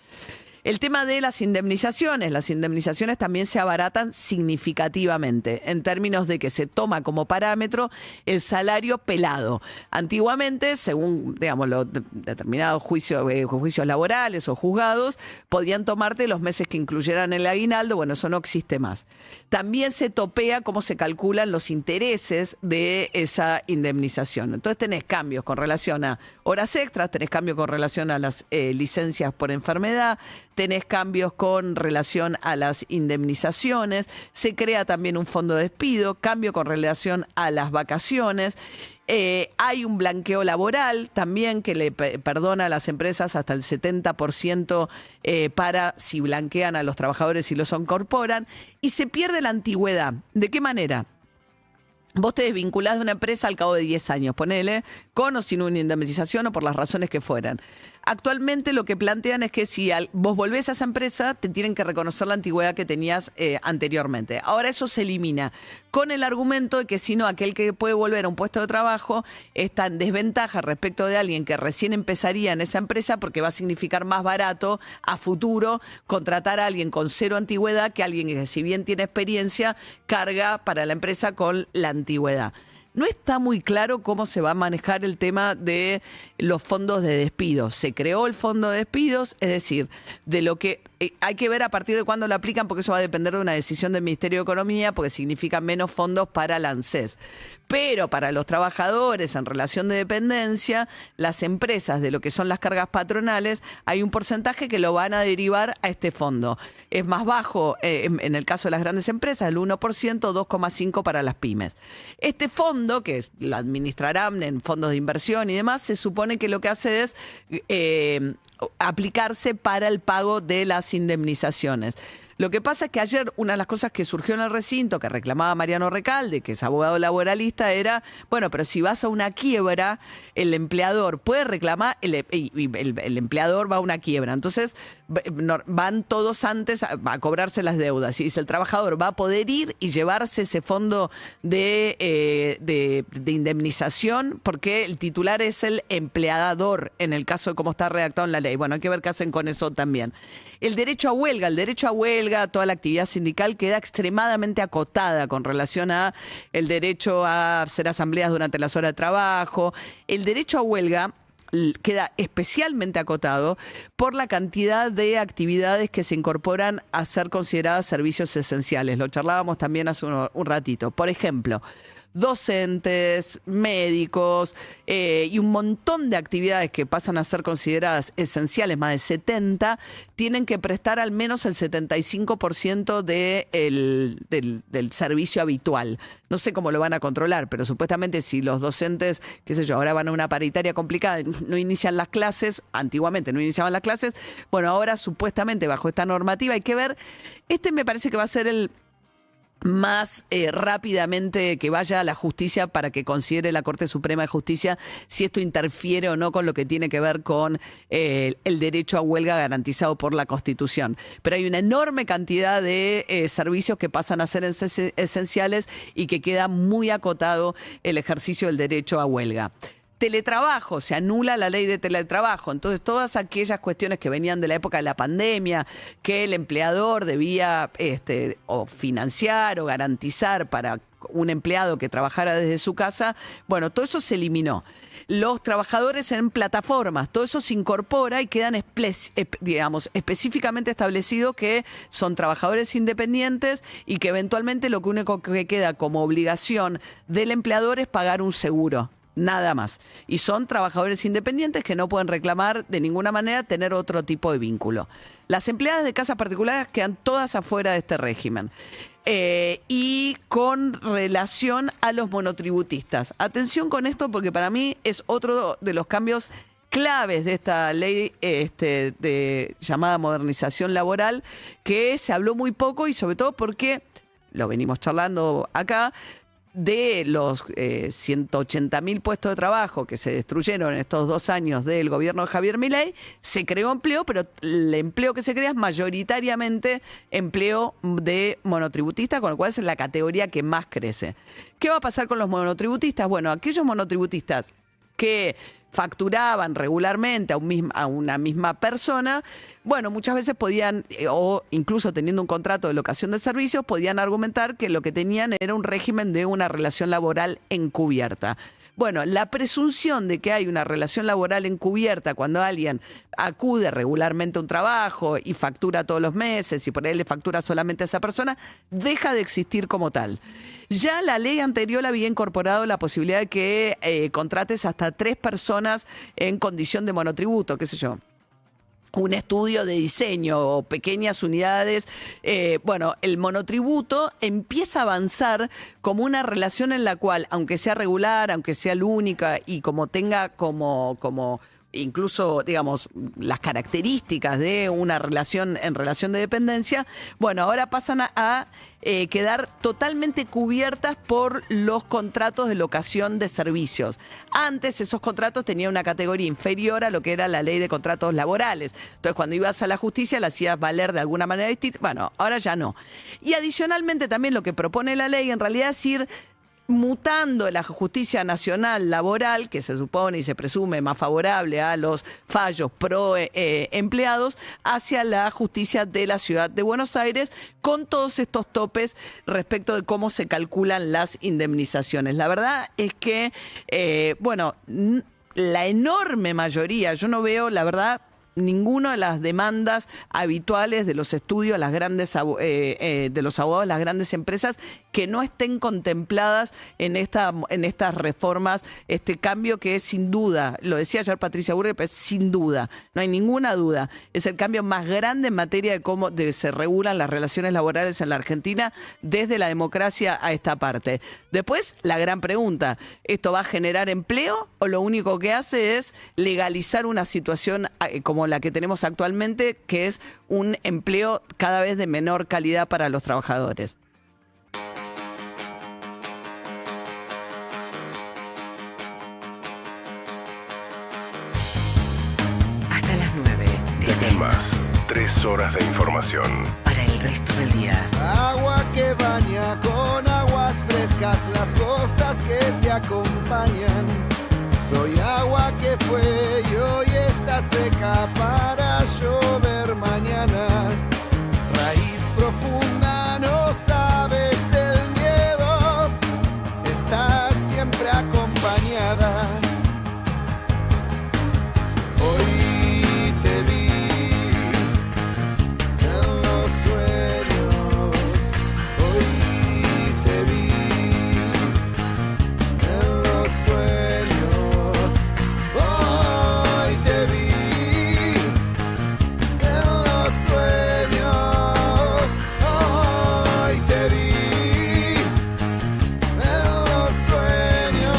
El tema de las indemnizaciones también se abaratan significativamente en términos de que se toma como parámetro el salario pelado. Antiguamente, según los determinados juicios laborales o juzgados, podían tomarte los meses que incluyeran el aguinaldo. Bueno, eso no existe más. También se topea cómo se calculan los intereses de esa indemnización. Entonces tenés cambios con relación a horas extras, tenés cambios con relación a las licencias por enfermedad, tenés cambios con relación a las indemnizaciones, se crea también un fondo de despido, cambio con relación a las vacaciones. Hay un blanqueo laboral también que le perdona a las empresas hasta el 70% para si blanquean a los trabajadores y los incorporan. Y se pierde la antigüedad. ¿De qué manera? Vos te desvinculás de una empresa al cabo de 10 años, ponele, con o sin una indemnización o por las razones que fueran. Actualmente lo que plantean es que si vos volvés a esa empresa, te tienen que reconocer la antigüedad que tenías anteriormente. Ahora eso se elimina, con el argumento de que si no, aquel que puede volver a un puesto de trabajo está en desventaja respecto de alguien que recién empezaría en esa empresa porque va a significar más barato a futuro contratar a alguien con 0 antigüedad que alguien que, si bien tiene experiencia, carga para la empresa con la antigüedad. No está muy claro cómo se va a manejar el tema de los fondos de despidos. Se creó el fondo de despidos, es decir, de lo que hay que ver a partir de cuándo lo aplican, porque eso va a depender de una decisión del Ministerio de Economía, porque significa menos fondos para la ANSES. Pero para los trabajadores en relación de dependencia, las empresas de lo que son las cargas patronales, hay un porcentaje que lo van a derivar a este fondo. Es más bajo en el caso de las grandes empresas, el 1%, 2,5% para las pymes. Este fondo, que lo administrarán en fondos de inversión y demás, se supone que lo que hace es aplicarse para el pago de las indemnizaciones. Lo que pasa es que ayer una de las cosas que surgió en el recinto, que reclamaba Mariano Recalde, que es abogado laboralista, era, bueno, pero si vas a una quiebra, el empleador puede reclamar, el empleador va a una quiebra. Entonces van todos antes a cobrarse las deudas. Y dice, el trabajador va a poder ir y llevarse ese fondo de indemnización porque el titular es el empleador, en el caso de cómo está redactado en la ley. Bueno, hay que ver qué hacen con eso también. El derecho a huelga, toda la actividad sindical queda extremadamente acotada con relación a el derecho a hacer asambleas durante las horas de trabajo. El derecho a huelga queda especialmente acotado por la cantidad de actividades que se incorporan a ser consideradas servicios esenciales. Lo charlábamos también hace un ratito. Por ejemplo, docentes, médicos y un montón de actividades que pasan a ser consideradas esenciales, más de 70, tienen que prestar al menos el 75% del servicio habitual. No sé cómo lo van a controlar, pero supuestamente si los docentes, qué sé yo, ahora van a una paritaria complicada, no inician las clases, antiguamente no iniciaban las clases, bueno, ahora supuestamente bajo esta normativa hay que ver, me parece que va a ser el más rápidamente que vaya a la justicia para que considere la Corte Suprema de Justicia si esto interfiere o no con lo que tiene que ver con el derecho a huelga garantizado por la Constitución. Pero hay una enorme cantidad de servicios que pasan a ser esenciales y que queda muy acotado el ejercicio del derecho a huelga. Teletrabajo, se anula la ley de teletrabajo. Entonces, todas aquellas cuestiones que venían de la época de la pandemia, que el empleador debía o financiar o garantizar para un empleado que trabajara desde su casa, bueno, todo eso se eliminó. Los trabajadores en plataformas, todo eso se incorpora y quedan, específicamente establecido que son trabajadores independientes y que eventualmente lo único que queda como obligación del empleador es pagar un seguro. Nada más. Y son trabajadores independientes que no pueden reclamar de ninguna manera tener otro tipo de vínculo. Las empleadas de casas particulares quedan todas afuera de este régimen. Y con relación a los monotributistas. Atención con esto porque para mí es otro de los cambios claves de esta ley de llamada modernización laboral, que se habló muy poco y sobre todo porque, lo venimos charlando acá, de los 180.000 puestos de trabajo que se destruyeron en estos 2 años del gobierno de Javier Milei, se creó empleo, pero el empleo que se crea es mayoritariamente empleo de monotributistas, con lo cual es la categoría que más crece. ¿Qué va a pasar con los monotributistas? Bueno, aquellos monotributistas que facturaban regularmente a una misma persona, bueno, muchas veces podían, o incluso teniendo un contrato de locación de servicios, podían argumentar que lo que tenían era un régimen de una relación laboral encubierta. Bueno, la presunción de que hay una relación laboral encubierta cuando alguien acude regularmente a un trabajo y factura todos los meses y por ahí le factura solamente a esa persona, deja de existir como tal. Ya la ley anterior había incorporado la posibilidad de que contrates hasta 3 personas en condición de monotributo, qué sé yo. un estudio de diseño o pequeñas unidades. Bueno, el monotributo empieza a avanzar como una relación en la cual, aunque sea regular, aunque sea la única y como tenga como incluso, digamos, las características de una relación en relación de dependencia, bueno, ahora pasan a quedar totalmente cubiertas por los contratos de locación de servicios. Antes esos contratos tenían una categoría inferior a lo que era la ley de contratos laborales. Entonces, cuando ibas a la justicia la hacías valer de alguna manera distinta. Bueno, ahora ya no. Y adicionalmente también lo que propone la ley en realidad es ir mutando la justicia nacional laboral, que se supone y se presume más favorable a los fallos pro empleados, hacia la justicia de la ciudad de Buenos Aires, con todos estos topes respecto de cómo se calculan las indemnizaciones. La verdad es que, bueno, la enorme mayoría, yo no veo, la verdad, ninguna de las demandas habituales de los estudios, las grandes de los abogados de las grandes empresas, que no estén contempladas en estas reformas, este cambio que es sin duda, lo decía ayer Patricia Burri, pero es sin duda, no hay ninguna duda, es el cambio más grande en materia de cómo se regulan las relaciones laborales en la Argentina desde la democracia a esta parte. Después, la gran pregunta, ¿esto va a generar empleo o lo único que hace es legalizar una situación como la que tenemos actualmente, que es un empleo cada vez de menor calidad para los trabajadores? Hasta las 9. Más 3 horas de información. Para el resto del día. Agua que baña con aguas frescas las costas que te acompañan. Soy agua que fue y hoy está seca para llover mañana. Raíz profunda, no sabes del miedo, estás siempre acompañada. Hoy te vi en los sueños, hoy te vi en los sueños, hoy te vi en los sueños, hoy te vi en los sueños.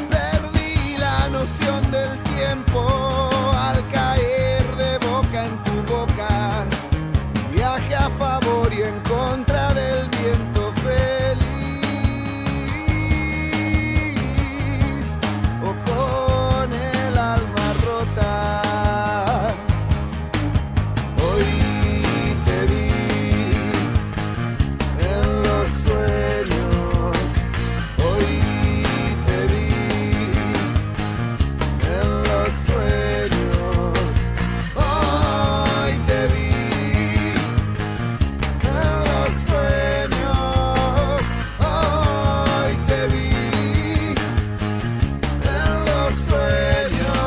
Perdí la noción del tiempo al caer de boca en tu boca. Viaje a favor y en contra del viento feliz o con el alma rota. Hoy te vi en los sueños, hoy te vi en los sueños, hoy te vi en los sueños, hoy te vi en los sueños.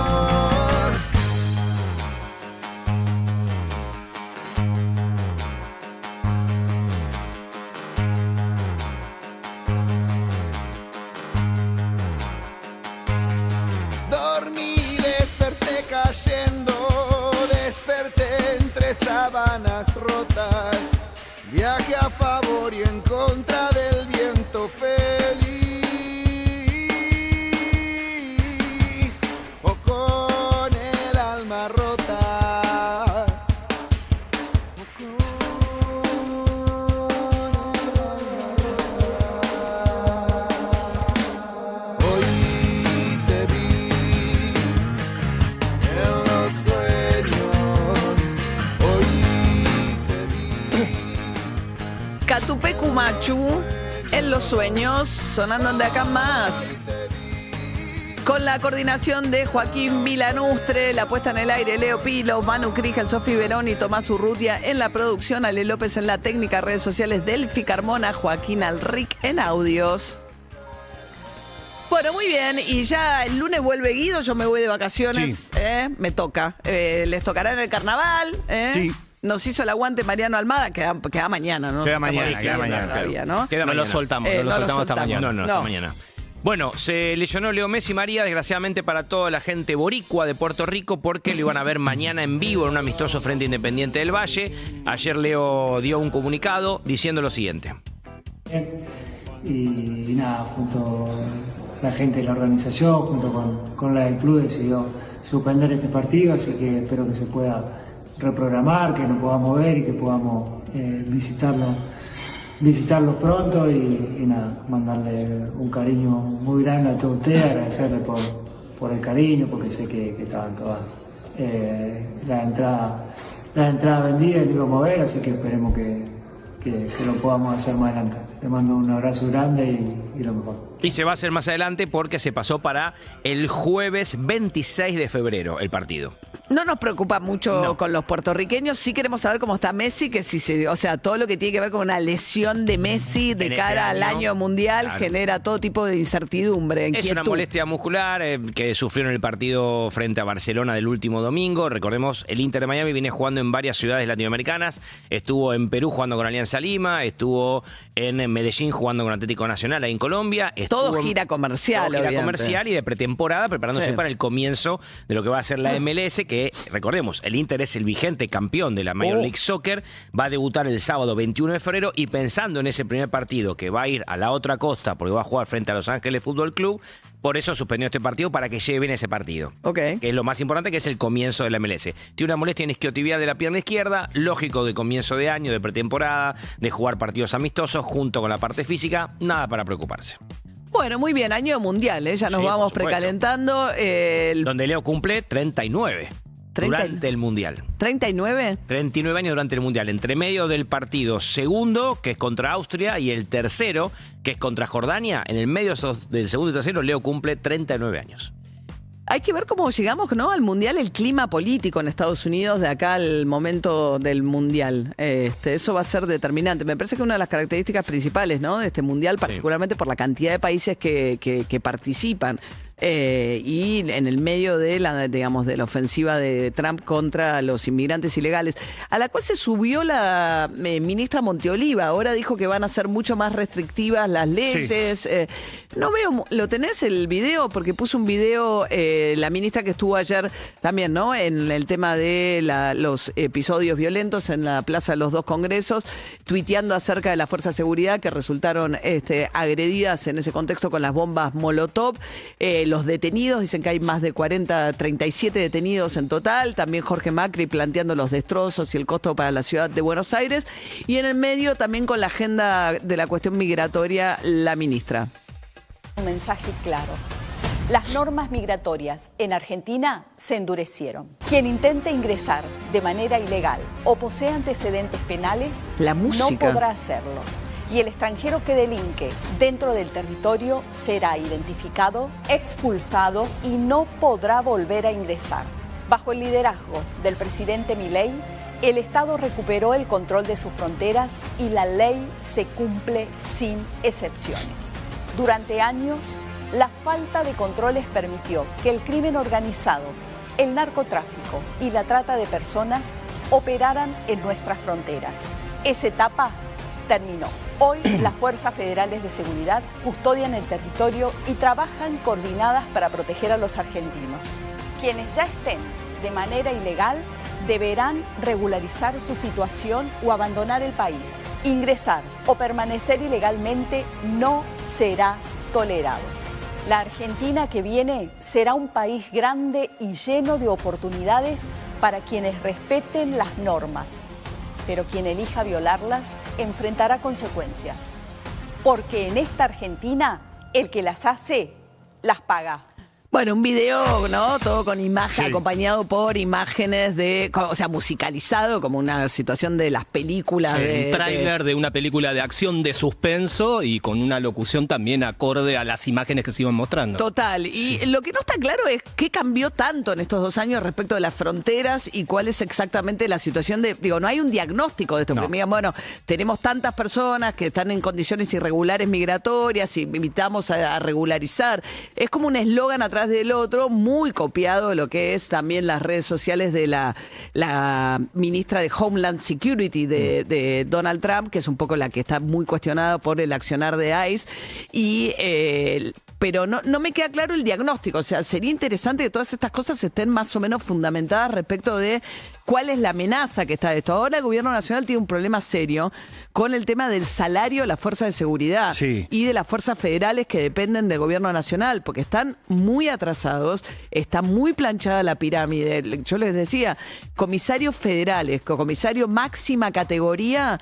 Dormí, desperté cayendo, desperté entre sábanas rotas. Viaje a favor y en contra del viento feliz o con el alma rota. Hoy te vi en los sueños, hoy te vi. Catupecu Machu en los sueños, sonando de acá más. Con la coordinación de Joaquín Vilanustre, la puesta en el aire, Leo Pilo, Manu Krigel, Sofi Verón y Tomás Urrutia en la producción, Ale López en la técnica, redes sociales, Delfi Carmona, Joaquín Alric en audios. Bueno, muy bien, y ya el lunes vuelve Guido, yo me voy de vacaciones, Sí. me toca. Les tocará en el carnaval, Sí. Nos hizo el aguante Mariano Almada, queda mañana, ¿no? Queda mañana, todavía, ¿no? Queda No mañana. lo soltamos, no lo soltamos hasta mañana. No, hasta mañana. Bueno, se lesionó Leo Messi María, desgraciadamente para toda la gente boricua de Puerto Rico, porque lo iban a ver mañana en vivo en un amistoso frente Independiente del Valle. Ayer Leo dio un comunicado diciendo lo siguiente. Y nada, junto a la gente de la organización, junto con la del club, decidió suspender este partido, así que espero que se pueda reprogramar, que nos podamos ver y que podamos visitarlo pronto y nada, mandarle un cariño muy grande a todos ustedes, agradecerle por el cariño, porque sé que estaban todas las entradas vendidas y lo íbamos a ver, así que esperemos que lo podamos hacer más adelante. Le mando un abrazo grande y lo mejor. Y se va a hacer más adelante porque se pasó para el jueves 26 de febrero el partido. No nos preocupa mucho con los puertorriqueños. Sí queremos saber cómo está Messi, o sea, todo lo que tiene que ver con una lesión de Messi de cara al año mundial genera todo tipo de incertidumbre. Es una molestia muscular que sufrió en el partido frente a Barcelona del último domingo. Recordemos, el Inter de Miami viene jugando en varias ciudades latinoamericanas. Estuvo en Perú jugando con Alianza Lima, estuvo en Medellín jugando con Atlético Nacional ahí en Colombia. Todo gira comercial, todo gira comercial y de pretemporada, preparándose para el comienzo de lo que va a ser la MLS, que recordemos, el Inter es el vigente campeón de la Major League Soccer, va a debutar el sábado 21 de febrero y pensando en ese primer partido que va a ir a la otra costa porque va a jugar frente a Los Ángeles Fútbol Club, por eso suspendió este partido para que llegue bien ese partido. Que es lo más importante, que es el comienzo de la MLS. Tiene una molestia en isquiotibial de la pierna izquierda, lógico de comienzo de año, de pretemporada, de jugar partidos amistosos junto con la parte física, nada para preocuparse. Bueno, muy bien, año mundial, ya nos vamos precalentando. Donde Leo cumple 39 durante el Mundial. ¿39? 39 años durante el Mundial. Entre medio del partido segundo, que es contra Austria, y el tercero, que es contra Jordania, en el medio del segundo y tercero, Leo cumple 39 años. Hay que ver cómo llegamos, ¿no? Al Mundial, el clima político en Estados Unidos de acá al momento del Mundial. Eso va a ser determinante. Me parece que una de las características principales, ¿no? De este Mundial, particularmente por la cantidad de países que participan. Y en el medio de la ofensiva de Trump contra los inmigrantes ilegales, a la cual se subió la ministra Monteoliva. Ahora dijo que van a ser mucho más restrictivas las leyes. No veo, ¿lo tenés el video? Porque puso un video la ministra que estuvo ayer también, ¿no? En el tema de los episodios violentos en la Plaza de los Dos Congresos, tuiteando acerca de la Fuerza de Seguridad que resultaron agredidas en ese contexto con las bombas Molotov. Los detenidos, dicen que hay más de 37 detenidos en total. También Jorge Macri planteando los destrozos y el costo para la ciudad de Buenos Aires. Y en el medio también con la agenda de la cuestión migratoria, la ministra. Un mensaje claro. Las normas migratorias en Argentina se endurecieron. Quien intente ingresar de manera ilegal o posea antecedentes penales no podrá hacerlo. Y el extranjero que delinque dentro del territorio será identificado, expulsado y no podrá volver a ingresar. Bajo el liderazgo del presidente Milei, el Estado recuperó el control de sus fronteras y la ley se cumple sin excepciones. Durante años, la falta de controles permitió que el crimen organizado, el narcotráfico y la trata de personas operaran en nuestras fronteras. Esa etapa terminó. Hoy las fuerzas federales de seguridad custodian el territorio y trabajan coordinadas para proteger a los argentinos. Quienes ya estén de manera ilegal deberán regularizar su situación o abandonar el país. Ingresar o permanecer ilegalmente no será tolerado. La Argentina que viene será un país grande y lleno de oportunidades para quienes respeten las normas. Pero quien elija violarlas enfrentará consecuencias. Porque en esta Argentina, el que las hace, las paga. Bueno, un video, ¿no? Todo con imagen, acompañado por imágenes o sea, musicalizado, como una situación de las películas. Un tráiler de una película de acción de suspenso y con una locución también acorde a las imágenes que se iban mostrando. Total. Y lo que no está claro es qué cambió tanto en estos 2 años respecto de las fronteras y cuál es exactamente la situación no hay un diagnóstico de esto. Porque me digan, bueno, tenemos tantas personas que están en condiciones irregulares migratorias y invitamos a regularizar. Es como un eslogan atrás detrás del otro, muy copiado de lo que es también las redes sociales de la ministra de Homeland Security de Donald Trump, que es un poco la que está muy cuestionada por el accionar de ICE. Pero no me queda claro el diagnóstico. O sea, sería interesante que todas estas cosas estén más o menos fundamentadas respecto de cuál es la amenaza que está de esto. Ahora el gobierno nacional tiene un problema serio con el tema del salario de las fuerzas de seguridad y de las fuerzas federales que dependen del gobierno nacional, porque están muy atrasados, está muy planchada la pirámide. Yo les decía, comisarios federales, comisario máxima categoría,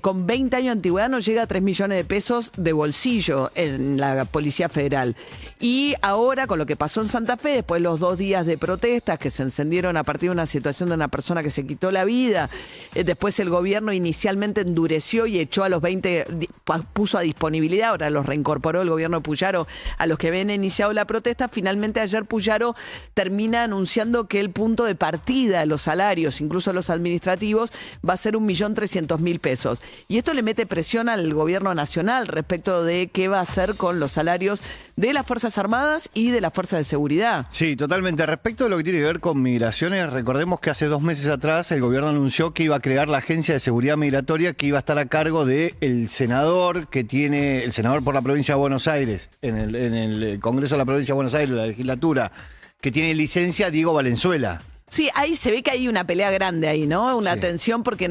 con 20 años de antigüedad no llega a 3 millones de pesos de bolsillo en la Policía Federal. Y ahora, con lo que pasó en Santa Fe, después de los 2 días de protestas que se encendieron a partir de una situación de una persona que se quitó la vida, después el gobierno inicialmente endureció y echó a los 20, puso a disponibilidad, ahora los reincorporó el gobierno de Puyaro a los que habían iniciado la protesta. Finalmente ayer Puyaro termina anunciando que el punto de partida de los salarios, incluso los administrativos, va a ser 1.300.000 pesos. Y esto le mete presión al gobierno nacional respecto de qué va a hacer con los salarios de las Fuerzas Armadas y de las Fuerzas de Seguridad. Sí, totalmente. Respecto a lo que tiene que ver con migraciones, recordemos que hace 2 meses atrás el gobierno anunció que iba a crear la Agencia de Seguridad Migratoria, que iba a estar a cargo del senador el senador por la provincia de Buenos Aires, en el Congreso de la provincia de Buenos Aires, la legislatura, que tiene licencia, Diego Valenzuela. Sí, ahí se ve que hay una pelea grande ahí, ¿no? Una tensión porque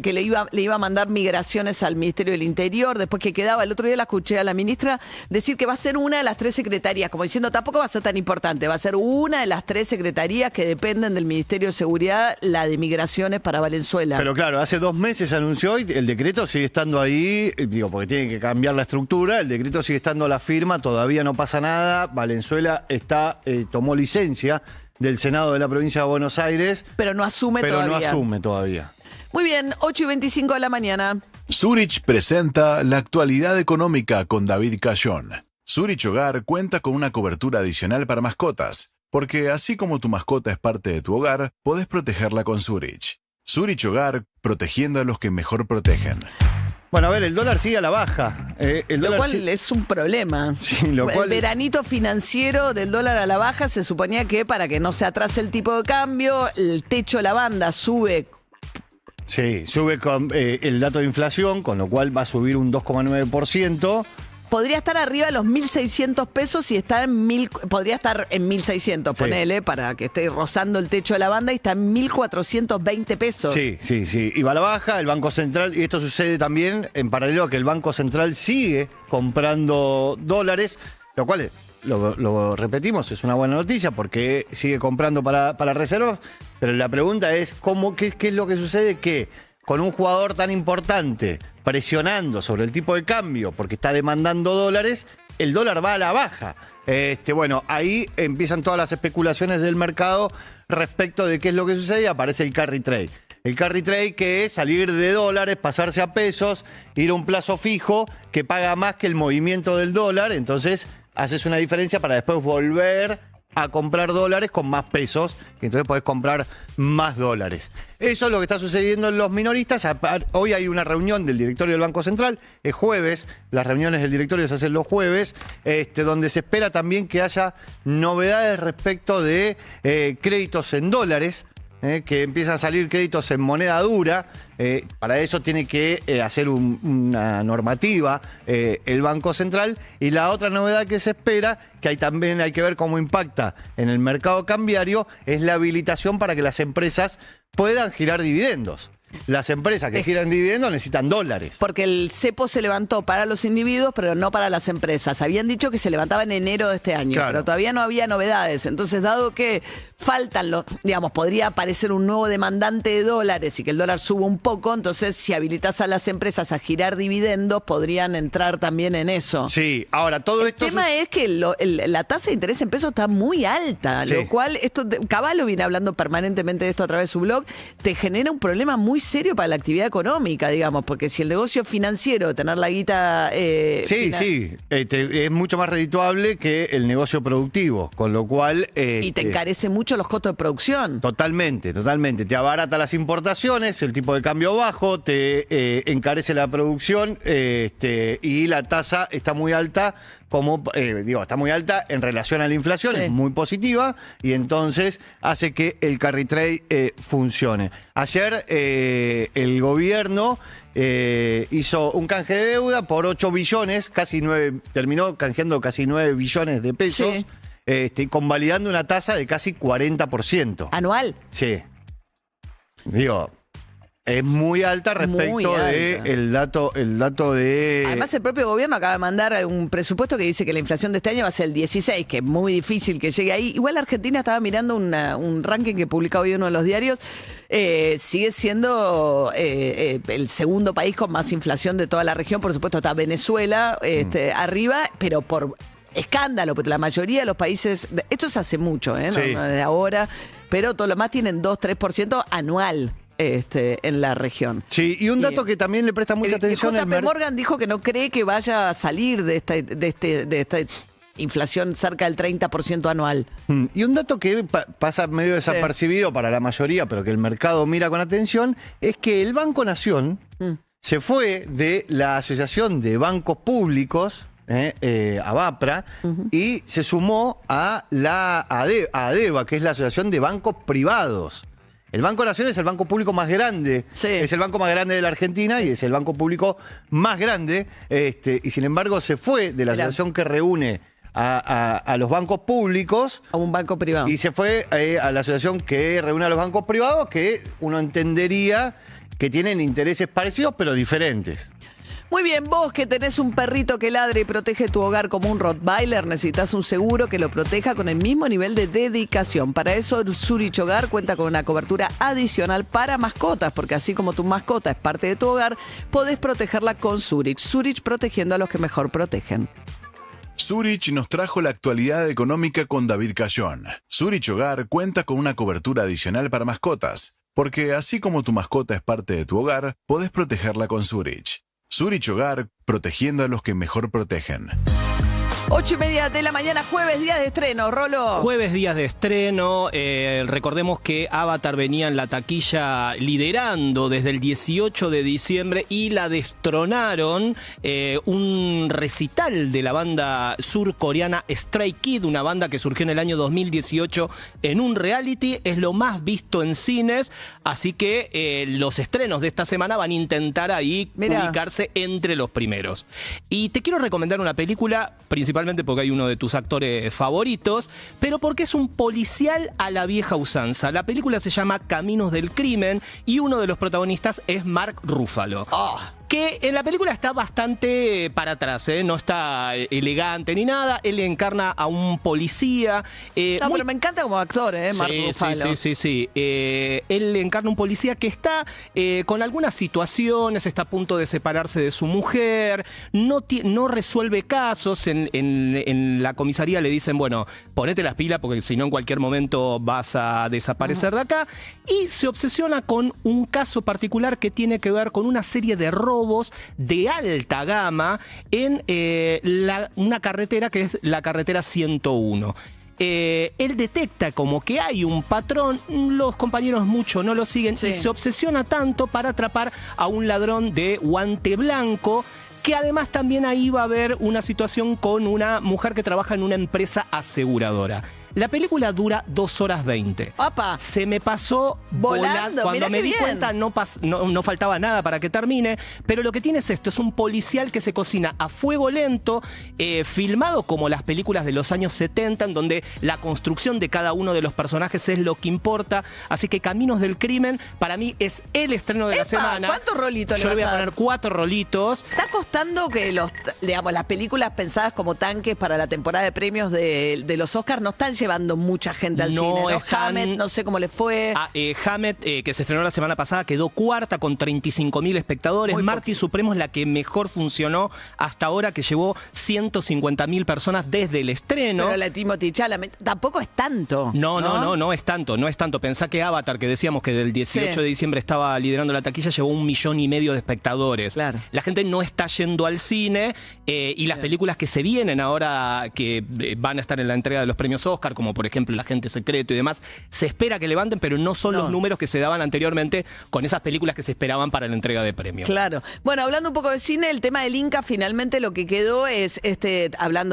que le iba a mandar migraciones al Ministerio del Interior, después que quedaba. El otro día la escuché a la ministra decir que va a ser una de las 3 secretarías, como diciendo, tampoco va a ser tan importante, va a ser una de las 3 secretarías que dependen del Ministerio de Seguridad, la de migraciones para Valenzuela. Pero claro, hace 2 meses se anunció y el decreto sigue estando ahí, porque tiene que cambiar la estructura, el decreto sigue estando a la firma, todavía no pasa nada, Valenzuela tomó licencia del Senado de la provincia de Buenos Aires. Pero no asume todavía. Muy bien, 8:25 de la mañana. Zurich presenta la actualidad económica con David Cayón. Zurich Hogar cuenta con una cobertura adicional para mascotas, porque así como tu mascota es parte de tu hogar, podés protegerla con Zurich. Zurich Hogar, protegiendo a los que mejor protegen. Bueno, a ver, el dólar sigue a la baja. Lo cual es un problema. Sí, El veranito financiero del dólar a la baja se suponía que para que no se atrase el tipo de cambio, el techo de la banda sube. Sí, sube con el dato de inflación, con lo cual va a subir un 2,9%. Podría estar arriba de los 1.600 pesos y está podría estar en 1.600, ponele, para que esté rozando el techo de la banda, y está en 1.420 pesos. Sí. Y va a la baja, el Banco Central, y esto sucede también en paralelo a que el Banco Central sigue comprando dólares, lo cual, lo repetimos, es una buena noticia porque sigue comprando para reservas, pero la pregunta es, ¿qué es lo que sucede? Que con un jugador tan importante presionando sobre el tipo de cambio porque está demandando dólares, el dólar va a la baja. Bueno, ahí empiezan todas las especulaciones del mercado respecto de qué es lo que sucede y aparece el carry trade. El carry trade, que es salir de dólares, pasarse a pesos, ir a un plazo fijo que paga más que el movimiento del dólar, entonces haces una diferencia para después volver a comprar dólares con más pesos, y entonces podés comprar más dólares. Eso es lo que está sucediendo en los minoristas. Hoy hay una reunión del directorio del Banco Central, es jueves, las reuniones del directorio se hacen los jueves, donde se espera también que haya novedades respecto de créditos en dólares, que empiezan a salir créditos en moneda dura. Para eso tiene que hacer una normativa el Banco Central. Y la otra novedad que se espera, que también hay que ver cómo impacta en el mercado cambiario, es la habilitación para que las empresas puedan girar dividendos. Las empresas que giran dividendos necesitan dólares. Porque el cepo se levantó para los individuos, pero no para las empresas. Habían dicho que se levantaba en enero de este año, pero todavía no había novedades. Entonces, dado que faltan podría aparecer un nuevo demandante de dólares y que el dólar suba un poco, entonces si habilitas a las empresas a girar dividendos, podrían entrar también en eso. Sí, ahora todo esto... El tema es que la tasa de interés en pesos está muy alta, lo cual, Cavallo viene hablando permanentemente de esto a través de su blog, te genera un problema muy muy serio para la actividad económica, digamos, porque si el negocio financiero, tener la guita... Sí, es mucho más redituable que el negocio productivo, con lo cual... y te encarece mucho los costos de producción. Totalmente. Te abarata las importaciones, el tipo de cambio bajo, te encarece la producción y la tasa está muy alta, está muy alta en relación a la inflación, es muy positiva y entonces hace que el carry trade funcione. Ayer el gobierno hizo un canje de deuda por 8 billones, terminó canjeando casi 9 billones de pesos, convalidando una tasa de casi 40%. ¿Anual? Sí. Es muy alta respecto del dato de... Además, el propio gobierno acaba de mandar un presupuesto que dice que la inflación de este año va a ser el 16, que es muy difícil que llegue ahí. Igual Argentina, estaba mirando un ranking que publica hoy uno de los diarios, sigue siendo el segundo país con más inflación de toda la región. Por supuesto está Venezuela arriba, pero por escándalo, porque la mayoría de los países... Esto se hace mucho, no desde ahora, pero todo lo más tienen 2-3% anual. En la región. Sí, y un dato que también le presta mucha atención... JP Morgan dijo que no cree que vaya a salir de esta inflación cerca del 30% anual. Y un dato que pasa medio desapercibido para la mayoría, pero que el mercado mira con atención, es que el Banco Nación se fue de la Asociación de Bancos Públicos, ABAPRA, y se sumó a la ADEBA, que es la Asociación de Bancos Privados. El Banco Nación es el banco público más grande, es el banco más grande de la Argentina y es el banco público más grande, y sin embargo se fue de la asociación que reúne a los bancos públicos a un banco privado. Y se fue a la asociación que reúne a los bancos privados, que uno entendería que tienen intereses parecidos pero diferentes. Muy bien, vos que tenés un perrito que ladre y protege tu hogar como un Rottweiler, necesitas un seguro que lo proteja con el mismo nivel de dedicación. Para eso, Zurich Hogar cuenta con una cobertura adicional para mascotas, porque así como tu mascota es parte de tu hogar, podés protegerla con Zurich. Zurich, protegiendo a los que mejor protegen. Zurich nos trajo la actualidad económica con David Cayón. Zurich Hogar cuenta con una cobertura adicional para mascotas, porque así como tu mascota es parte de tu hogar, podés protegerla con Zurich. Zurich Hogar, protegiendo a los que mejor protegen. 8:30 de la mañana, jueves, día de estreno, Rolo. Jueves, días de estreno. Recordemos que Avatar venía en la taquilla liderando desde el 18 de diciembre y la destronaron. Un recital de la banda surcoreana Stray Kids, una banda que surgió en el año 2018 en un reality. Es lo más visto en cines, así que los estrenos de esta semana van a intentar ahí ubicarse entre los primeros. Y te quiero recomendar una película, principalmente porque hay uno de tus actores favoritos, pero porque es un policial a la vieja usanza. La película se llama Caminos del Crimen y uno de los protagonistas es Mark Ruffalo. Que en la película está bastante para atrás, no está elegante ni nada. Él encarna a un policía. Pero me encanta como actor, Mark Ruffalo. Sí. Él encarna un policía que está con algunas situaciones, está a punto de separarse de su mujer, no resuelve casos. En la comisaría le dicen, bueno, ponete las pilas porque si no en cualquier momento vas a desaparecer de acá. Y se obsesiona con un caso particular que tiene que ver con una serie de robos de alta gama en una carretera que es la carretera 101. Él detecta como que hay un patrón, los compañeros mucho no lo siguen y se obsesiona tanto para atrapar a un ladrón de guante blanco, que además también ahí va a haber una situación con una mujer que trabaja en una empresa aseguradora. La película dura 2 horas 20. ¡Opa! Se me pasó volando. Cuando me di cuenta no faltaba nada para que termine, pero lo que tiene es esto, es un policial que se cocina a fuego lento, filmado como las películas de los años 70, en donde la construcción de cada uno de los personajes es lo que importa. Así que Caminos del Crimen, para mí, es el estreno de la semana. ¿Cuántos rolitos Yo le le voy vas a poner 4 rolitos. Está costando que las películas pensadas como tanques para la temporada de premios de los Oscars no están llevando llevando mucha gente al cine, ¿no? Hammett, no sé cómo le fue. Hammett, que se estrenó la semana pasada, quedó cuarta con 35.000 espectadores. Marty Supremo es la que mejor funcionó hasta ahora, que llevó 150.000 personas desde el estreno. Pero la Timothy Chalamet tampoco es tanto. No es tanto, no es tanto. Pensá que Avatar, que decíamos que del 18 de diciembre estaba liderando la taquilla, llevó 1,5 millones de espectadores. Claro. La gente no está yendo al cine y las películas que se vienen ahora, que van a estar en la entrega de los premios Oscar, como por ejemplo El Agente Secreto y demás, se espera que levanten, pero no son los números que se daban anteriormente con esas películas que se esperaban para la entrega de premios. Claro. Bueno, hablando un poco de cine, el tema del Inca finalmente lo que quedó es,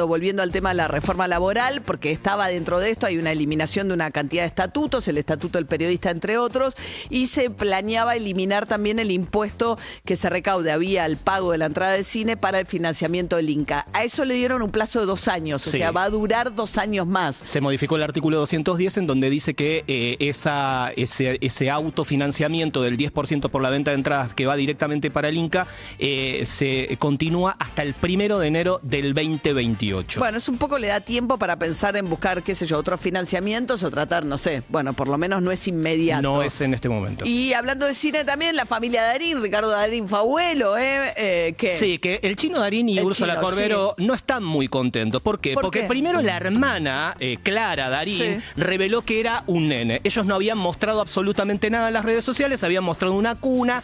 volviendo al tema de la reforma laboral, porque estaba dentro de esto, hay una eliminación de una cantidad de estatutos, el estatuto del periodista entre otros, y se planeaba eliminar también el impuesto que se recaude vía el pago de la entrada de cine para el financiamiento del Inca. A eso le dieron un plazo de 2 años, o sea, va a durar 2 años más. Se modificó el artículo 210 en donde dice que ese autofinanciamiento del 10% por la venta de entradas que va directamente para el Inca se continúa hasta el 1 de enero del 2028. Bueno, es un poco, le da tiempo para pensar en buscar, qué sé yo, otros financiamientos o tratar, no sé, bueno, por lo menos no es inmediato. No es en este momento. Y hablando de cine también, la familia Darín, Ricardo Darín fue abuelo, ¿qué? Sí, que el Chino Darín y Úrsula Corbero no están muy contentos. ¿Por qué? Porque primero la hermana, Clara Darín, reveló que era un nene. Ellos no habían mostrado absolutamente nada en las redes sociales, habían mostrado una cuna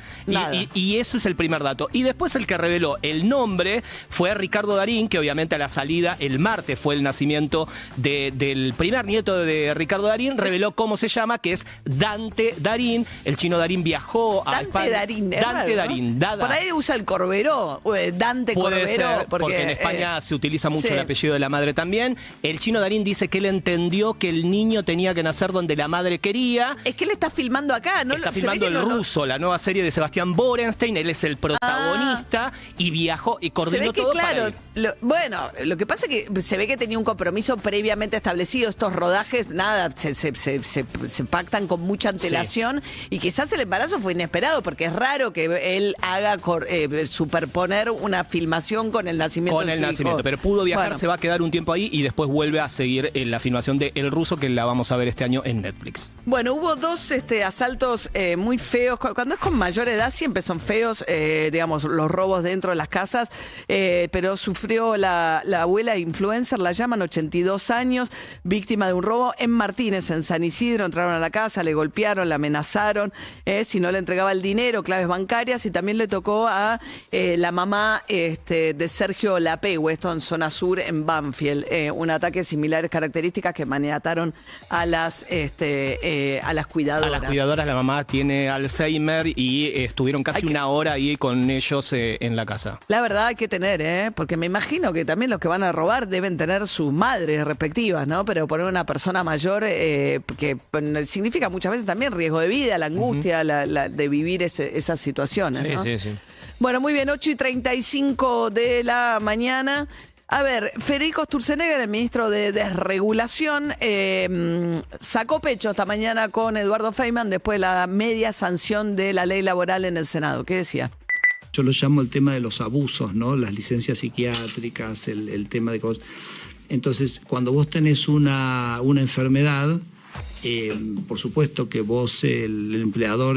y ese es el primer dato. Y después el que reveló el nombre fue Ricardo Darín, que obviamente a la salida, el martes fue el nacimiento del primer nieto de Ricardo Darín, reveló cómo se llama, que es Dante Darín. El Chino Darín viajó a España. Dante Darín, Dada. Por ahí usa el Corbero, Dante Puede Corbero. ser, porque en España se utiliza mucho el apellido de la madre también. El Chino Darín dice que él entendió que el niño tenía que nacer donde la madre quería. Es que él está filmando acá, ¿no? Está filmando El Ruso, la nueva serie de Sebastián Borenstein. Él es el protagonista y viajó y coordinó todo para él. Bueno, lo que pasa es que se ve que tenía un compromiso previamente establecido. Estos rodajes, nada, se pactan con mucha antelación y quizás el embarazo fue inesperado porque es raro que él haga superponer una filmación con el nacimiento de su hijo. Pero pudo viajar, se va a quedar un tiempo ahí y después vuelve a seguir la filmación de El Ruso, que la vamos a ver este año en Netflix. Bueno, hubo 2 asaltos muy feos. Cuando es con mayor edad siempre son feos, digamos, los robos dentro de las casas, pero sufrió la abuela influencer, la llaman, 82 años, víctima de un robo en Martínez, en San Isidro. Entraron a la casa, le golpearon, la amenazaron, si no le entregaba el dinero, claves bancarias, y también le tocó a la mamá de Sergio Lapegüe, esto en zona sur, en Banfield, un ataque similares características que maniataron a las cuidadoras. A las cuidadoras, la mamá tiene Alzheimer y estuvieron casi una hora ahí con ellos en la casa. La verdad hay que tener, porque me imagino que también los que van a robar deben tener sus madres respectivas, ¿no? Pero poner una persona mayor que significa muchas veces también riesgo de vida, la angustia de vivir esas situaciones, ¿no? Sí. Bueno, muy bien, 8:35 de la mañana. A ver, Federico Sturzenegger, el ministro de Desregulación, sacó pecho esta mañana con Eduardo Feynman después de la media sanción de la ley laboral en el Senado. ¿Qué decía? Yo lo llamo el tema de los abusos, ¿no? Las licencias psiquiátricas, el tema de cosas. Entonces, cuando vos tenés una enfermedad, por supuesto que vos, el empleador,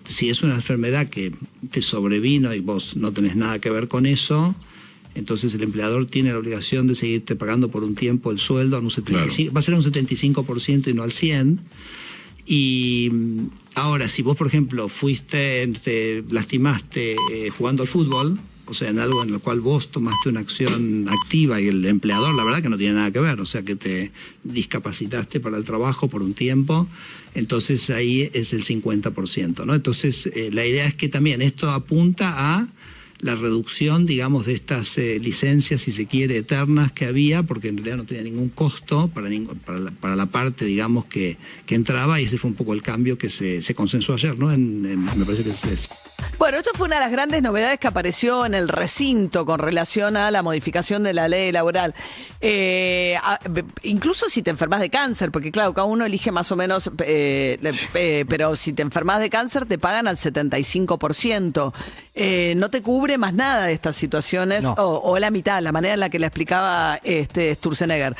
si es una enfermedad que te sobrevino y vos no tenés nada que ver con eso, entonces el empleador tiene la obligación de seguirte pagando por un tiempo el sueldo, va a ser un 75% y no al 100%. Y ahora, si vos, por ejemplo, te lastimaste jugando al fútbol, o sea, en algo en lo cual vos tomaste una acción activa y el empleador, la verdad que no tiene nada que ver, o sea, que te discapacitaste para el trabajo por un tiempo, entonces ahí es el 50%, ¿no? Entonces, la idea es que también esto apunta a la reducción, digamos, de estas licencias, si se quiere, eternas que había, porque en realidad no tenía ningún costo para la parte, digamos, que entraba, y ese fue un poco el cambio que se consensuó ayer, ¿no? Me parece que es Bueno, esto fue una de las grandes novedades que apareció en el recinto con relación a la modificación de la ley laboral. Incluso si te enfermas de cáncer, porque claro, cada uno elige más o menos, pero si te enfermas de cáncer te pagan al 75%. No te cubre más nada de estas situaciones, No. o la mitad, la manera en la que le explicaba Sturzenegger.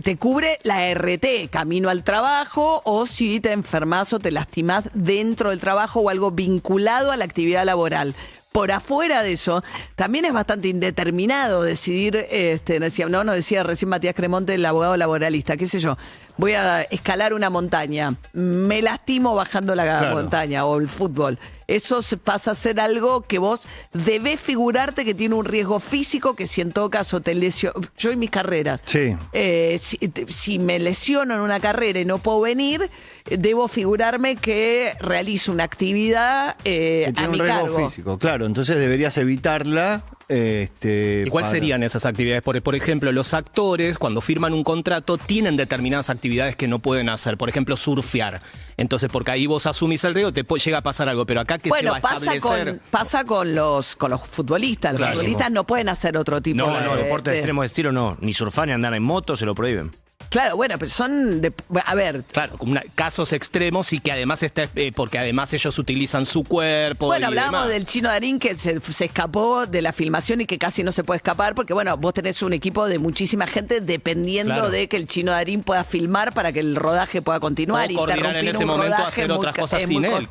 Te cubre la RT, camino al trabajo, o si te enfermas o te lastimás dentro del trabajo o algo vinculado a la actividad laboral. Por afuera de eso, también es bastante indeterminado decidir, decía recién Matías Cremonte, el abogado laboralista, qué sé yo, voy a escalar una montaña, me lastimo bajando la montaña, o el fútbol. Eso pasa a ser algo que vos debés figurarte que tiene un riesgo físico, que si en todo caso te lesiono, yo en mis carreras, si me lesiono en una carrera y no puedo venir, debo figurarme que realizo una actividad que tiene a mi un riesgo cargo. físico, claro, entonces deberías evitarla. ¿Y cuáles serían esas actividades? Por ejemplo, los actores, cuando firman un contrato, tienen determinadas actividades que no pueden hacer. Por ejemplo, surfear. Entonces, porque ahí vos asumís el riesgo, llega a pasar algo. Pero acá, ¿qué se va a establecer? Pasa con los futbolistas. Los futbolistas no pueden hacer otro tipo de... No, deporte de extremo de estilo no. Ni surfar ni andar en moto se lo prohíben. Claro, bueno, pero son a ver. Claro, como casos extremos y que además porque además ellos utilizan su cuerpo. Bueno, y hablábamos demás. del Chino Darín que se escapó de la filmación y que casi no se puede escapar porque, bueno, vos tenés un equipo de muchísima gente dependiendo de que el Chino Darín pueda filmar para que el rodaje pueda continuar. O coordinar en ese momento hacer otras cosas sin él,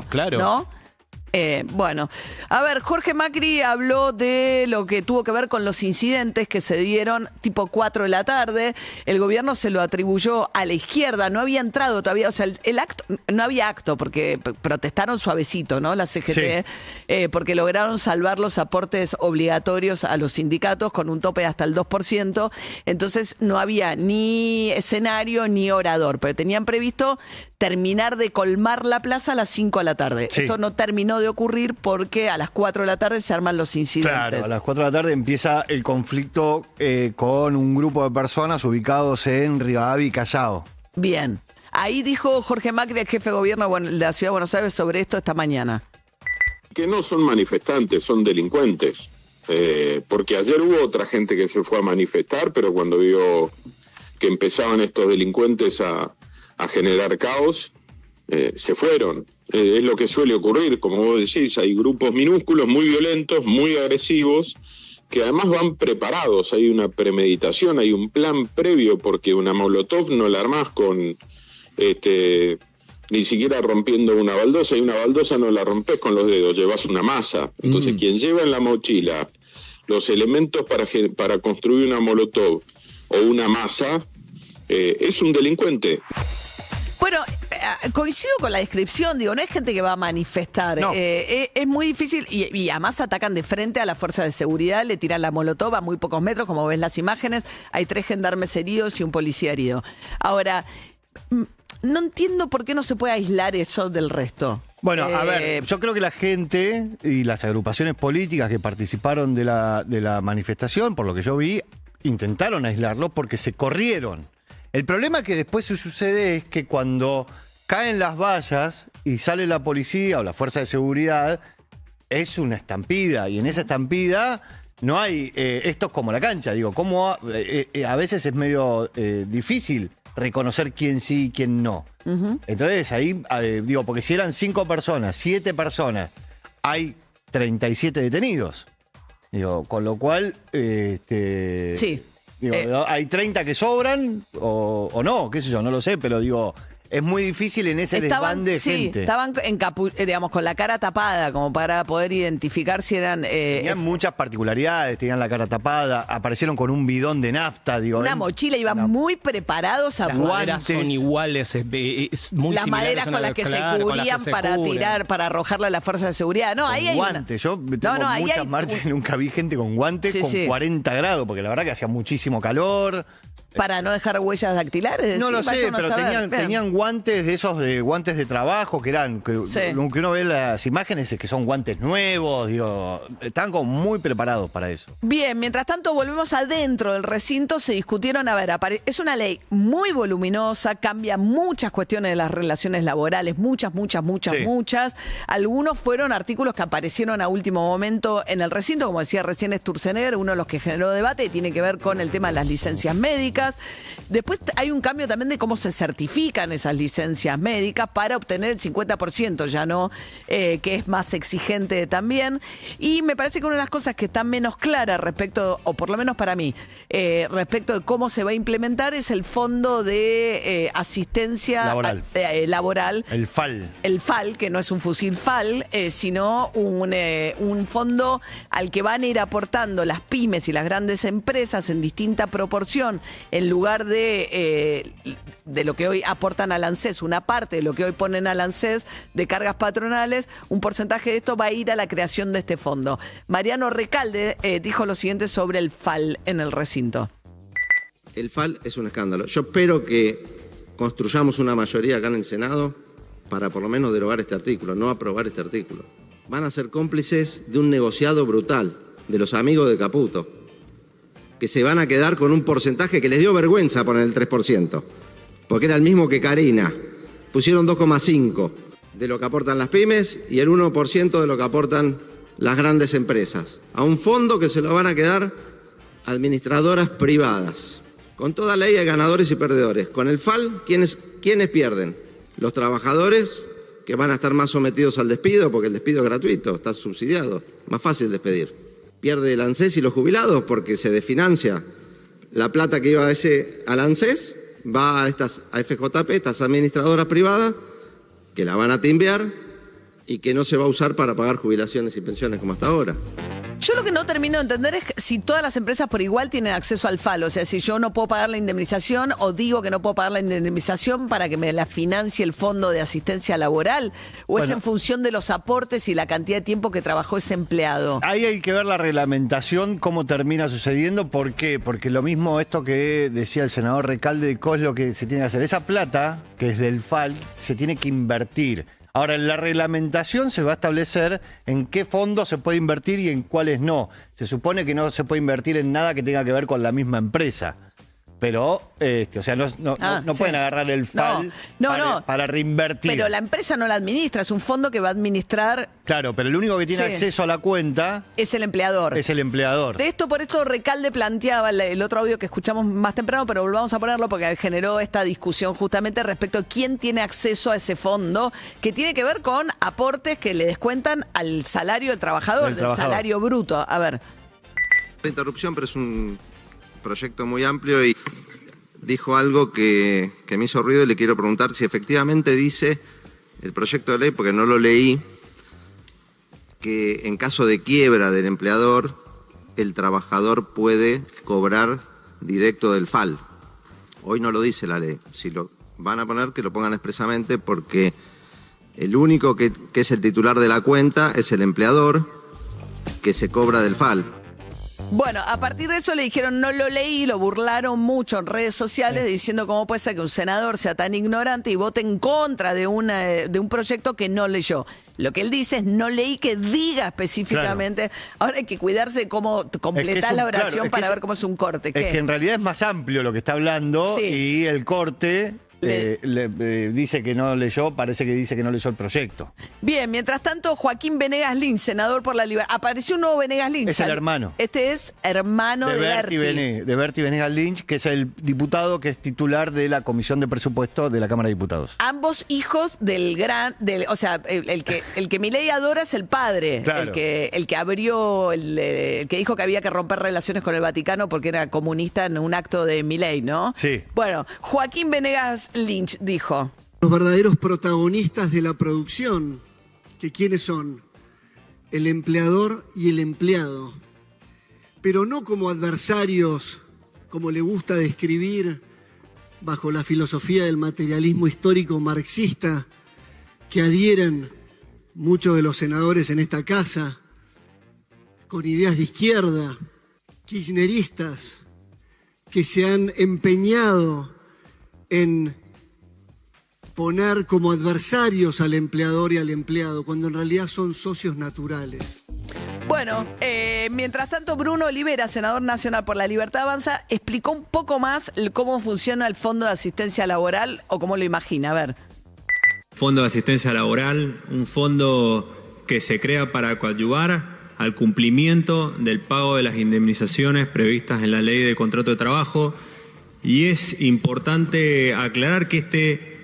claro. ¿No? Bueno, a ver, Jorge Macri habló de lo que tuvo que ver con los incidentes que se dieron tipo 4 de la tarde. El gobierno se lo atribuyó a la izquierda, no había entrado todavía, o sea, el acto, no había acto porque protestaron suavecito, ¿no? La CGT, porque lograron salvar los aportes obligatorios a los sindicatos con un tope de hasta el 2%. Entonces no había ni escenario ni orador, pero tenían previsto terminar de colmar la plaza a las 5 de la tarde. Sí. Esto no terminó de ocurrir porque a las 4 de la tarde se arman los incidentes. Claro, a las 4 de la tarde empieza el conflicto con un grupo de personas ubicados en Rivadavia y Callao. Bien. Ahí dijo Jorge Macri, el jefe de gobierno de la Ciudad de Buenos Aires, sobre esto esta mañana. Que no son manifestantes, son delincuentes. Porque ayer hubo otra gente que se fue a manifestar, pero cuando vio que empezaban estos delincuentes a generar caos, se fueron. Es lo que suele ocurrir, como vos decís, hay grupos minúsculos, muy violentos, muy agresivos, que además van preparados, hay una premeditación, hay un plan previo, porque una molotov no la armás con ni siquiera rompiendo una baldosa, y una baldosa no la rompes con los dedos, llevas una masa. Entonces, quien lleva en la mochila los elementos para construir una molotov o una masa, es un delincuente. Bueno, coincido con la descripción, digo, no es gente que va a manifestar, No. Es muy difícil y además atacan de frente a la fuerza de seguridad, le tiran la molotov a muy pocos metros, como ves las imágenes, hay 3 gendarmes heridos y un policía herido. Ahora, no entiendo por qué no se puede aislar eso del resto. Bueno, a ver, yo creo que la gente y las agrupaciones políticas que participaron de la manifestación, por lo que yo vi, intentaron aislarlo porque se corrieron. El problema que después sucede es que cuando caen las vallas y sale la policía o la fuerza de seguridad, es una estampida. Y en esa estampida no hay... esto es como la cancha, digo, como a veces es medio difícil reconocer quién sí y quién no. Entonces ahí, digo, porque si eran 5 personas, 7 personas, hay 37 detenidos. Digo, con lo cual... Sí. Digo, hay 30 que sobran o no, qué sé yo, no lo sé, pero digo, es muy difícil en ese desbande de gente. Estaban digamos, con la cara tapada, como para poder identificar si eran... Tenían muchas particularidades, tenían la cara tapada, aparecieron con un bidón de nafta, digo. Una mochila, iban muy preparados a Las maderas son iguales, muy las maderas con las que se cubrían para tirar, para arrojarle a la fuerza de seguridad. No, ahí hay guantes. Yo tengo muchas marchas y nunca vi gente con guantes con 40 grados, porque la verdad que hacía muchísimo calor. Para no dejar huellas dactilares. No lo sé, pero tenían guantes de esos guantes de trabajo que eran, que uno ve las imágenes es que son guantes nuevos, digo, están como muy preparados para eso. Bien, mientras tanto volvemos adentro del recinto, se discutieron, a ver, es una ley muy voluminosa, cambia muchas cuestiones de las relaciones laborales, muchas. Algunos fueron artículos que aparecieron a último momento en el recinto, como decía recién Sturzenegger, uno de los que generó debate y tiene que ver con el tema de las licencias médicas. Después hay un cambio también de cómo se certifican esas licencias médicas para obtener el 50%, ya no, que es más exigente también. Y me parece que una de las cosas que está menos clara respecto, o por lo menos para mí, respecto de cómo se va a implementar es el fondo de asistencia laboral. El FAL. El FAL, que no es un fusil FAL, sino un fondo al que van a ir aportando las pymes y las grandes empresas en distinta proporción, en lugar de lo que hoy aportan al ANSES, una parte de lo que hoy ponen al ANSES de cargas patronales, un porcentaje de esto va a ir a la creación de este fondo. Mariano Recalde dijo lo siguiente sobre el FAL en el recinto. El FAL es un escándalo. Yo espero que construyamos una mayoría acá en el Senado para por lo menos derogar este artículo, no aprobar este artículo. Van a ser cómplices de un negociado brutal de los amigos de Caputo, que se van a quedar con un porcentaje que les dio vergüenza poner el 3%, porque era el mismo que Carina. Pusieron 2,5% de lo que aportan las pymes y el 1% de lo que aportan las grandes empresas, a un fondo que se lo van a quedar administradoras privadas. Con toda ley hay ganadores y perdedores. Con el FAL, ¿quiénes pierden? Los trabajadores, que van a estar más sometidos al despido, porque el despido es gratuito, está subsidiado, más fácil despedir. Pierde el ANSES y los jubilados porque se desfinancia. La plata que iba al ANSES va a FJP, estas administradoras privadas, que la van a timbear y que no se va a usar para pagar jubilaciones y pensiones como hasta ahora. Yo lo que no termino de entender es si todas las empresas por igual tienen acceso al FAL. O sea, si yo no puedo pagar la indemnización o digo que no puedo pagar la indemnización para que me la financie el fondo de asistencia laboral, o es en función de los aportes y la cantidad de tiempo que trabajó ese empleado. Ahí hay que ver la reglamentación, cómo termina sucediendo. ¿Por qué? Porque lo mismo esto que decía el senador Recalde de qué es lo que se tiene que hacer. Esa plata, que es del FAL, se tiene que invertir. Ahora, en la reglamentación se va a establecer en qué fondos se puede invertir y en cuáles no. Se supone que no se puede invertir en nada que tenga que ver con la misma empresa. Pero, o sea, no pueden agarrar el FAL para reinvertir. Pero la empresa no la administra, es un fondo que va a administrar. Claro, pero el único que tiene acceso a la cuenta es el empleador. Es el empleador. Por esto Recalde planteaba el otro audio que escuchamos más temprano, pero volvamos a ponerlo porque generó esta discusión justamente respecto a quién tiene acceso a ese fondo, que tiene que ver con aportes que le descuentan al salario del trabajador, del salario bruto. A ver. La interrupción, pero es un proyecto muy amplio y dijo algo que me hizo ruido y le quiero preguntar si efectivamente dice el proyecto de ley, porque no lo leí, que en caso de quiebra del empleador, el trabajador puede cobrar directo del FAL. Hoy no lo dice la ley. Si lo van a poner, que lo pongan expresamente, porque el único que es el titular de la cuenta es el empleador, que se cobra del FAL. Bueno, a partir de eso le dijeron, no lo leí, lo burlaron mucho en redes sociales diciendo cómo puede ser que un senador sea tan ignorante y vote en contra de un proyecto que no leyó. Lo que él dice es, no leí que diga específicamente. Claro. Ahora hay que cuidarse de cómo completar la oración para ver cómo es un corte. Es que en realidad es más amplio lo que está hablando y el corte dice que no leyó, parece que dice que no leyó el proyecto. Bien, mientras tanto, Joaquín Venegas Lynch, senador por la Libertad. Apareció un nuevo Venegas Lynch. Es el hermano. Este es hermano de Berti. De Berti Venegas Lynch, que es el diputado que es titular de la Comisión de Presupuesto de la Cámara de Diputados. Ambos hijos o sea, el que Milei adora es el padre. Claro. El que abrió, el que dijo que había que romper relaciones con el Vaticano porque era comunista en un acto de Milei, ¿no? Sí. Bueno, Joaquín Venegas Lynch dijo: los verdaderos protagonistas de la producción, que quiénes son el empleador y el empleado, pero no como adversarios, como le gusta describir bajo la filosofía del materialismo histórico marxista que adhieren muchos de los senadores en esta casa, con ideas de izquierda, kirchneristas, que se han empeñado en poner como adversarios al empleador y al empleado, cuando en realidad son socios naturales. Bueno, mientras tanto, Bruno Olivera, senador nacional por la Libertad Avanza, explicó un poco más cómo funciona el Fondo de Asistencia Laboral o cómo lo imagina. A ver. Fondo de Asistencia Laboral, un fondo que se crea para coadyuvar al cumplimiento del pago de las indemnizaciones previstas en la Ley de Contrato de Trabajo. Y es importante aclarar que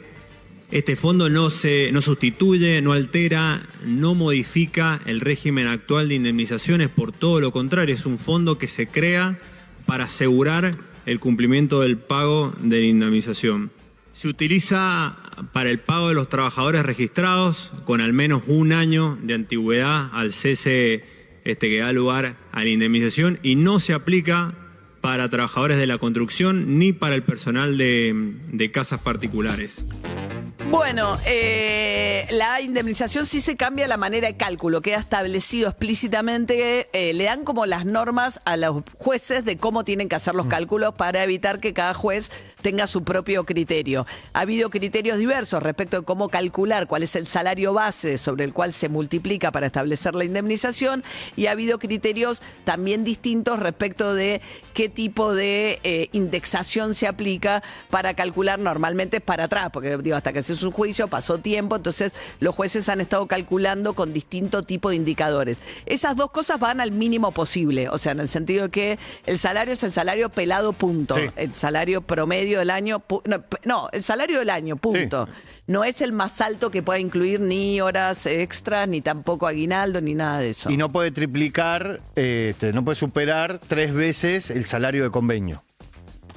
este fondo no sustituye, no altera, no modifica el régimen actual de indemnizaciones, por todo lo contrario, es un fondo que se crea para asegurar el cumplimiento del pago de la indemnización. Se utiliza para el pago de los trabajadores registrados con al menos un año de antigüedad al cese que da lugar a la indemnización, y no se aplica para trabajadores de la construcción ni para el personal de casas particulares. Bueno, la indemnización sí se cambia la manera de cálculo, queda establecido explícitamente, le dan como las normas a los jueces de cómo tienen que hacer los cálculos para evitar que cada juez tenga su propio criterio. Ha habido criterios diversos respecto de cómo calcular cuál es el salario base sobre el cual se multiplica para establecer la indemnización, y ha habido criterios también distintos respecto de qué tipo de indexación se aplica para calcular. Normalmente para atrás, porque digo, hasta que se hizo un juicio pasó tiempo, entonces los jueces han estado calculando con distinto tipo de indicadores. Esas dos cosas van al mínimo posible, o sea, en el sentido de que el salario es el salario pelado, punto. Sí. El salario promedio del año, el salario del año, punto. Sí. No es el más alto que pueda incluir ni horas extras, ni tampoco aguinaldo, ni nada de eso. Y no puede triplicar, no puede superar 3 veces el salario de convenio.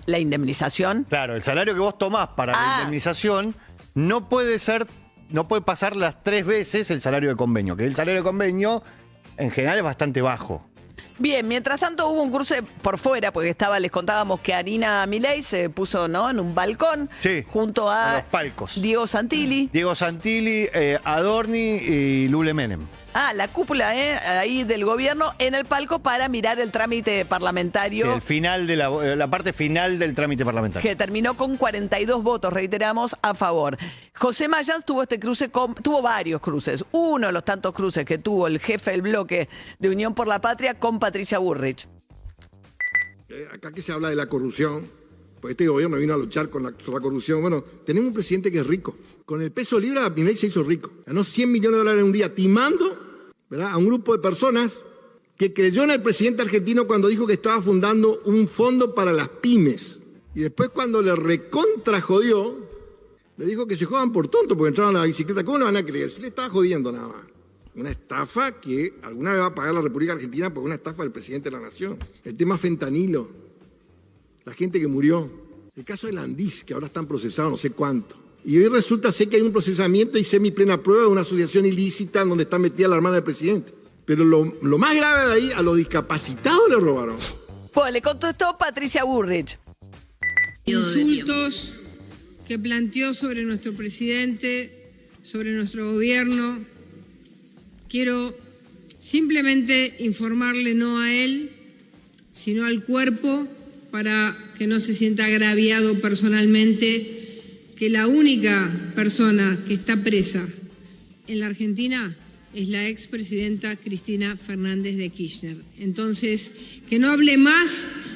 ¿La indemnización? Claro, el salario que vos tomás para la indemnización no puede pasar las 3 veces el salario de convenio, que el salario de convenio en general es bastante bajo. Bien, mientras tanto hubo un cruce por fuera, porque les contábamos que Arina Milei se puso, ¿no?, en un balcón, sí, junto a los palcos. Diego Santilli, Adorni y Lule Menem. La cúpula ahí del gobierno en el palco para mirar el trámite parlamentario. Sí, el final de la parte final del trámite parlamentario. Que terminó con 42 votos, reiteramos, a favor. José Mayans tuvo tuvo varios cruces. Uno de los tantos cruces que tuvo el jefe del bloque de Unión por la Patria con Patricia Bullrich. Acá que se habla de la corrupción, pues este gobierno vino a luchar con la corrupción. Bueno, tenemos un presidente que es rico. Con el peso libra, Milei se hizo rico. Ganó $100 millones en un día, timando, ¿verdad?, a un grupo de personas que creyó en el presidente argentino cuando dijo que estaba fundando un fondo para las pymes. Y después, cuando le recontra jodió, le dijo que se jodan por tonto porque entraron a la bicicleta. ¿Cómo le van a creer? Si le estaba jodiendo nada más. Una estafa que alguna vez va a pagar la República Argentina por una estafa del presidente de la Nación. El tema fentanilo, la gente que murió. El caso de Landis, que ahora están procesados no sé cuánto. Y hoy resulta ser que hay un procesamiento y semi-plena prueba de una asociación ilícita donde está metida la hermana del presidente. Pero lo más grave de ahí, a los discapacitados le robaron. Pues le contestó Patricia Bullrich. Insultos que planteó sobre nuestro presidente, sobre nuestro gobierno. Quiero simplemente informarle no a él, sino al cuerpo, para que no se sienta agraviado personalmente, que la única persona que está presa en la Argentina es la expresidenta Cristina Fernández de Kirchner. Entonces, que no hable más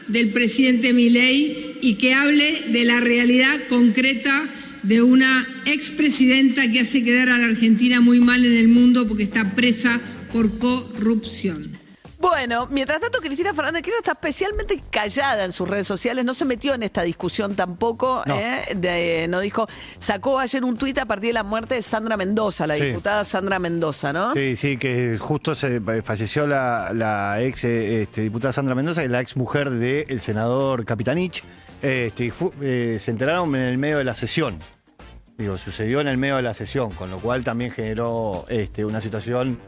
del presidente Milei y que hable de la realidad concreta de una expresidenta que hace quedar a la Argentina muy mal en el mundo porque está presa por corrupción. Bueno, mientras tanto, Cristina Fernández de Kirchner está especialmente callada en sus redes sociales, no se metió en esta discusión tampoco, no dijo, sacó ayer un tuit a partir de la muerte de Sandra Mendoza, la diputada Sandra Mendoza, ¿no? Sí, que justo falleció la ex diputada Sandra Mendoza, que es la ex mujer del senador Capitanich, se enteraron en el medio de la sesión. Sucedió en el medio de la sesión, con lo cual también generó una situación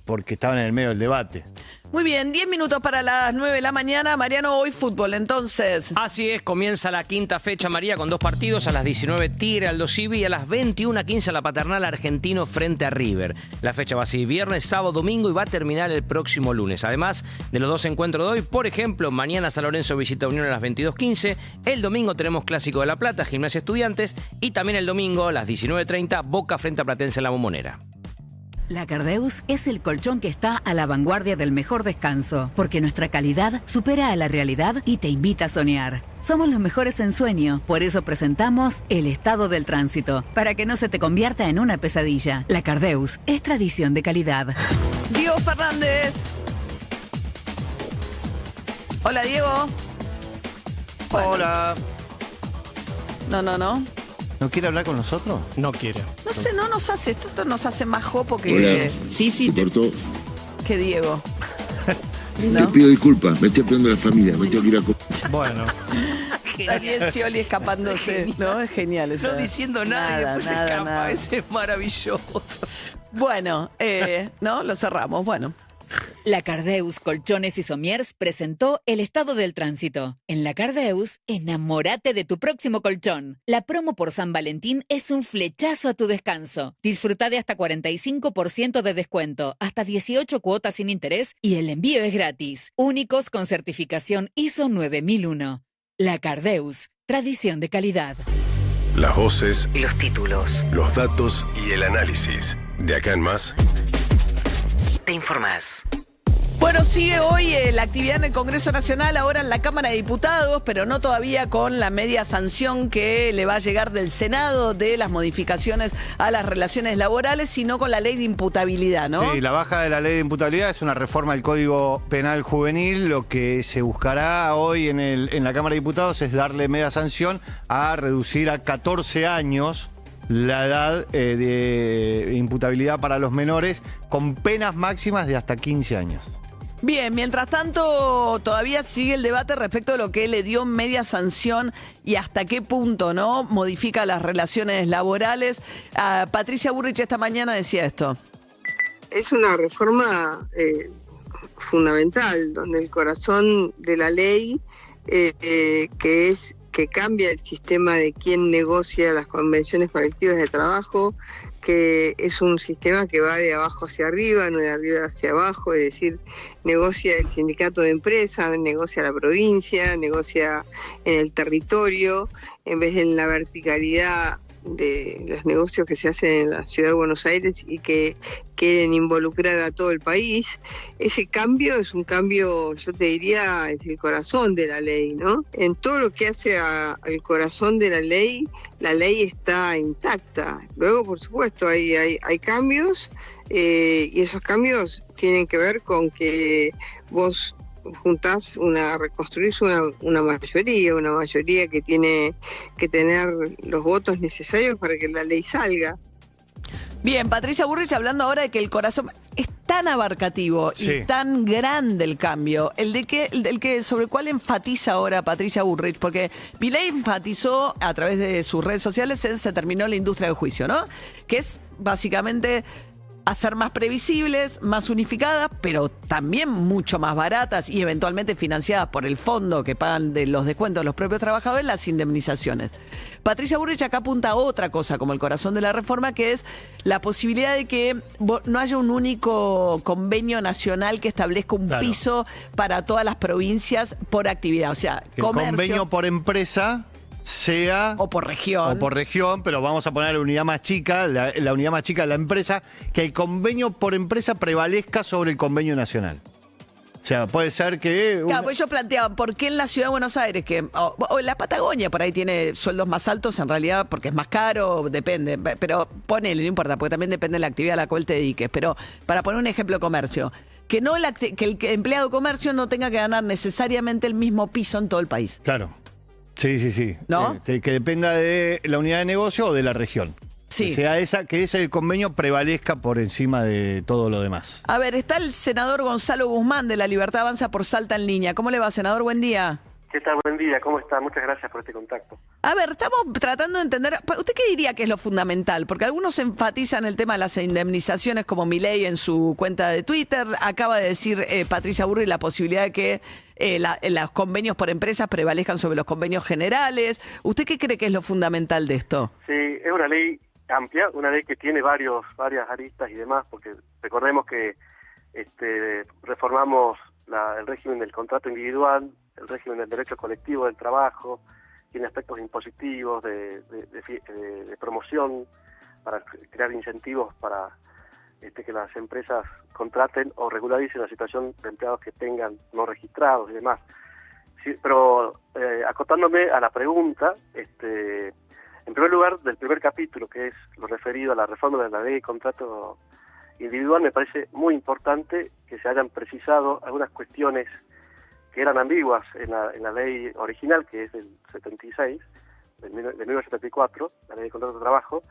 porque estaban en el medio del debate. Muy bien, 10 minutos para las 9 de la mañana. Mariano, hoy fútbol, entonces. Así es, comienza la quinta fecha, María, con 2 partidos. A las 19, Tigre, Aldo Civi, y a las 21:15, la Paternal Argentino frente a River. La fecha va así, viernes, sábado, domingo, y va a terminar el próximo lunes. Además de los 2 encuentros de hoy, por ejemplo, mañana San Lorenzo visita Unión a las 22:15. El domingo tenemos Clásico de La Plata, Gimnasia Estudiantes, y también el domingo a las 19:30, Boca frente a Platense en la Bombonera. La Cardeus es el colchón que está a la vanguardia del mejor descanso, porque nuestra calidad supera a la realidad y te invita a soñar. Somos los mejores en sueño, por eso presentamos el estado del tránsito, para que no se te convierta en una pesadilla. La Cardeus es tradición de calidad. Diego Fernández. Hola, Diego. Bueno. Hola. No. ¿No quiere hablar con nosotros? No quiere. No sé, no nos hace. Esto nos hace más jopo que. Hola. Sí. Que Diego. Te pido disculpas, me estoy esperando la familia, me tengo que ir a... Bueno. Daniel Scioli escapándose, ¿no? Es genial eso. No diciendo nada, después se escapa. Ese es maravilloso. Bueno, ¿no? Lo cerramos, bueno. La Cardeus Colchones y Somiers presentó el estado del tránsito. En La Cardeus, enamórate de tu próximo colchón. La promo por San Valentín es un flechazo a tu descanso. Disfruta de hasta 45% de descuento, hasta 18 cuotas sin interés y el envío es gratis. Únicos con certificación ISO 9001. La Cardeus, tradición de calidad. Las voces, Los títulos. los datos y el análisis. De acá en más, Te informás. Bueno, sigue hoy la actividad en el Congreso Nacional, ahora en la Cámara de Diputados, pero no todavía con la media sanción que le va a llegar del Senado de las modificaciones a las relaciones laborales, sino con la ley de imputabilidad, ¿no? Sí, la baja de la ley de imputabilidad es una reforma del Código Penal Juvenil. Lo que se buscará hoy en la Cámara de Diputados es darle media sanción a reducir a 14 años la edad de imputabilidad para los menores, con penas máximas de hasta 15 años. Bien, mientras tanto, todavía sigue el debate respecto de lo que le dio media sanción y hasta qué punto, ¿no?, modifica las relaciones laborales. Patricia Burrich esta mañana decía esto. Es una reforma fundamental, donde el corazón de la ley, que cambia el sistema de quién negocia las convenciones colectivas de trabajo, que es un sistema que va de abajo hacia arriba, no de arriba hacia abajo, es decir, negocia el sindicato de empresa, negocia la provincia, negocia en el territorio, en vez de en la verticalidad de los negocios que se hacen en la ciudad de Buenos Aires y que quieren involucrar a todo el país. Ese cambio es un cambio, yo te diría, es el corazón de la ley, ¿no? En todo lo que hace al corazón de la ley está intacta. Luego, por supuesto, hay cambios y esos cambios tienen que ver con que vos reconstruís una mayoría que tiene que tener los votos necesarios para que la ley salga. Bien, Patricia Burrich hablando ahora de que el corazón es tan abarcativo Sí. y tan grande el cambio, sobre el cual enfatiza ahora Patricia Burrich, porque Milei enfatizó a través de sus redes sociales en se terminó la industria del juicio, ¿no? Que es básicamente hacer más previsibles, más unificadas, pero también mucho más baratas y eventualmente financiadas por el fondo que pagan de los descuentos de los propios trabajadores, las indemnizaciones. Patricia Burrich acá apunta a otra cosa como el corazón de la reforma, que es la posibilidad de que no haya un único convenio nacional que establezca un piso para todas las provincias por actividad. O sea, El convenio por empresa sea... O por región. Pero vamos a poner la unidad más chica, la unidad más chica de la empresa, que el convenio por empresa prevalezca sobre el convenio nacional. O sea, puede ser que... Claro, pues ellos planteaban, ¿por qué en la ciudad de Buenos Aires, o en la Patagonia, por ahí tiene sueldos más altos, en realidad, porque es más caro, depende, pero ponele, no importa, porque también depende de la actividad a la cual te dediques. Pero para poner un ejemplo de comercio, que el empleado de comercio no tenga que ganar necesariamente el mismo piso en todo el país. Claro. Sí. ¿No? Que dependa de la unidad de negocio o de la región. Sí. Que ese convenio prevalezca por encima de todo lo demás. A ver, está el senador Gonzalo Guzmán de La Libertad Avanza por Salta en línea. ¿Cómo le va, senador? Buen día. ¿Qué tal? Buen día, ¿cómo está? Muchas gracias por este contacto. A ver, estamos tratando de entender, ¿usted qué diría que es lo fundamental? Porque algunos enfatizan el tema de las indemnizaciones, como Milei en su cuenta de Twitter. Acaba de decir Patricia Burri la posibilidad de que los convenios por empresas prevalezcan sobre los convenios generales. ¿Usted qué cree que es lo fundamental de esto? Sí, es una ley amplia, una ley que tiene varias aristas y demás, porque recordemos que reformamos el régimen del contrato individual, el régimen del derecho colectivo del trabajo, tiene aspectos impositivos, de promoción, para crear incentivos para que las empresas contraten o regularicen la situación de empleados que tengan no registrados y demás. Sí, pero acotándome a la pregunta, en primer lugar, del primer capítulo, que es lo referido a la reforma de la ley de contrato individual, me parece muy importante que se hayan precisado algunas cuestiones que eran ambiguas en la ley original, que es del 76, de 1974, la ley de contrato de trabajo,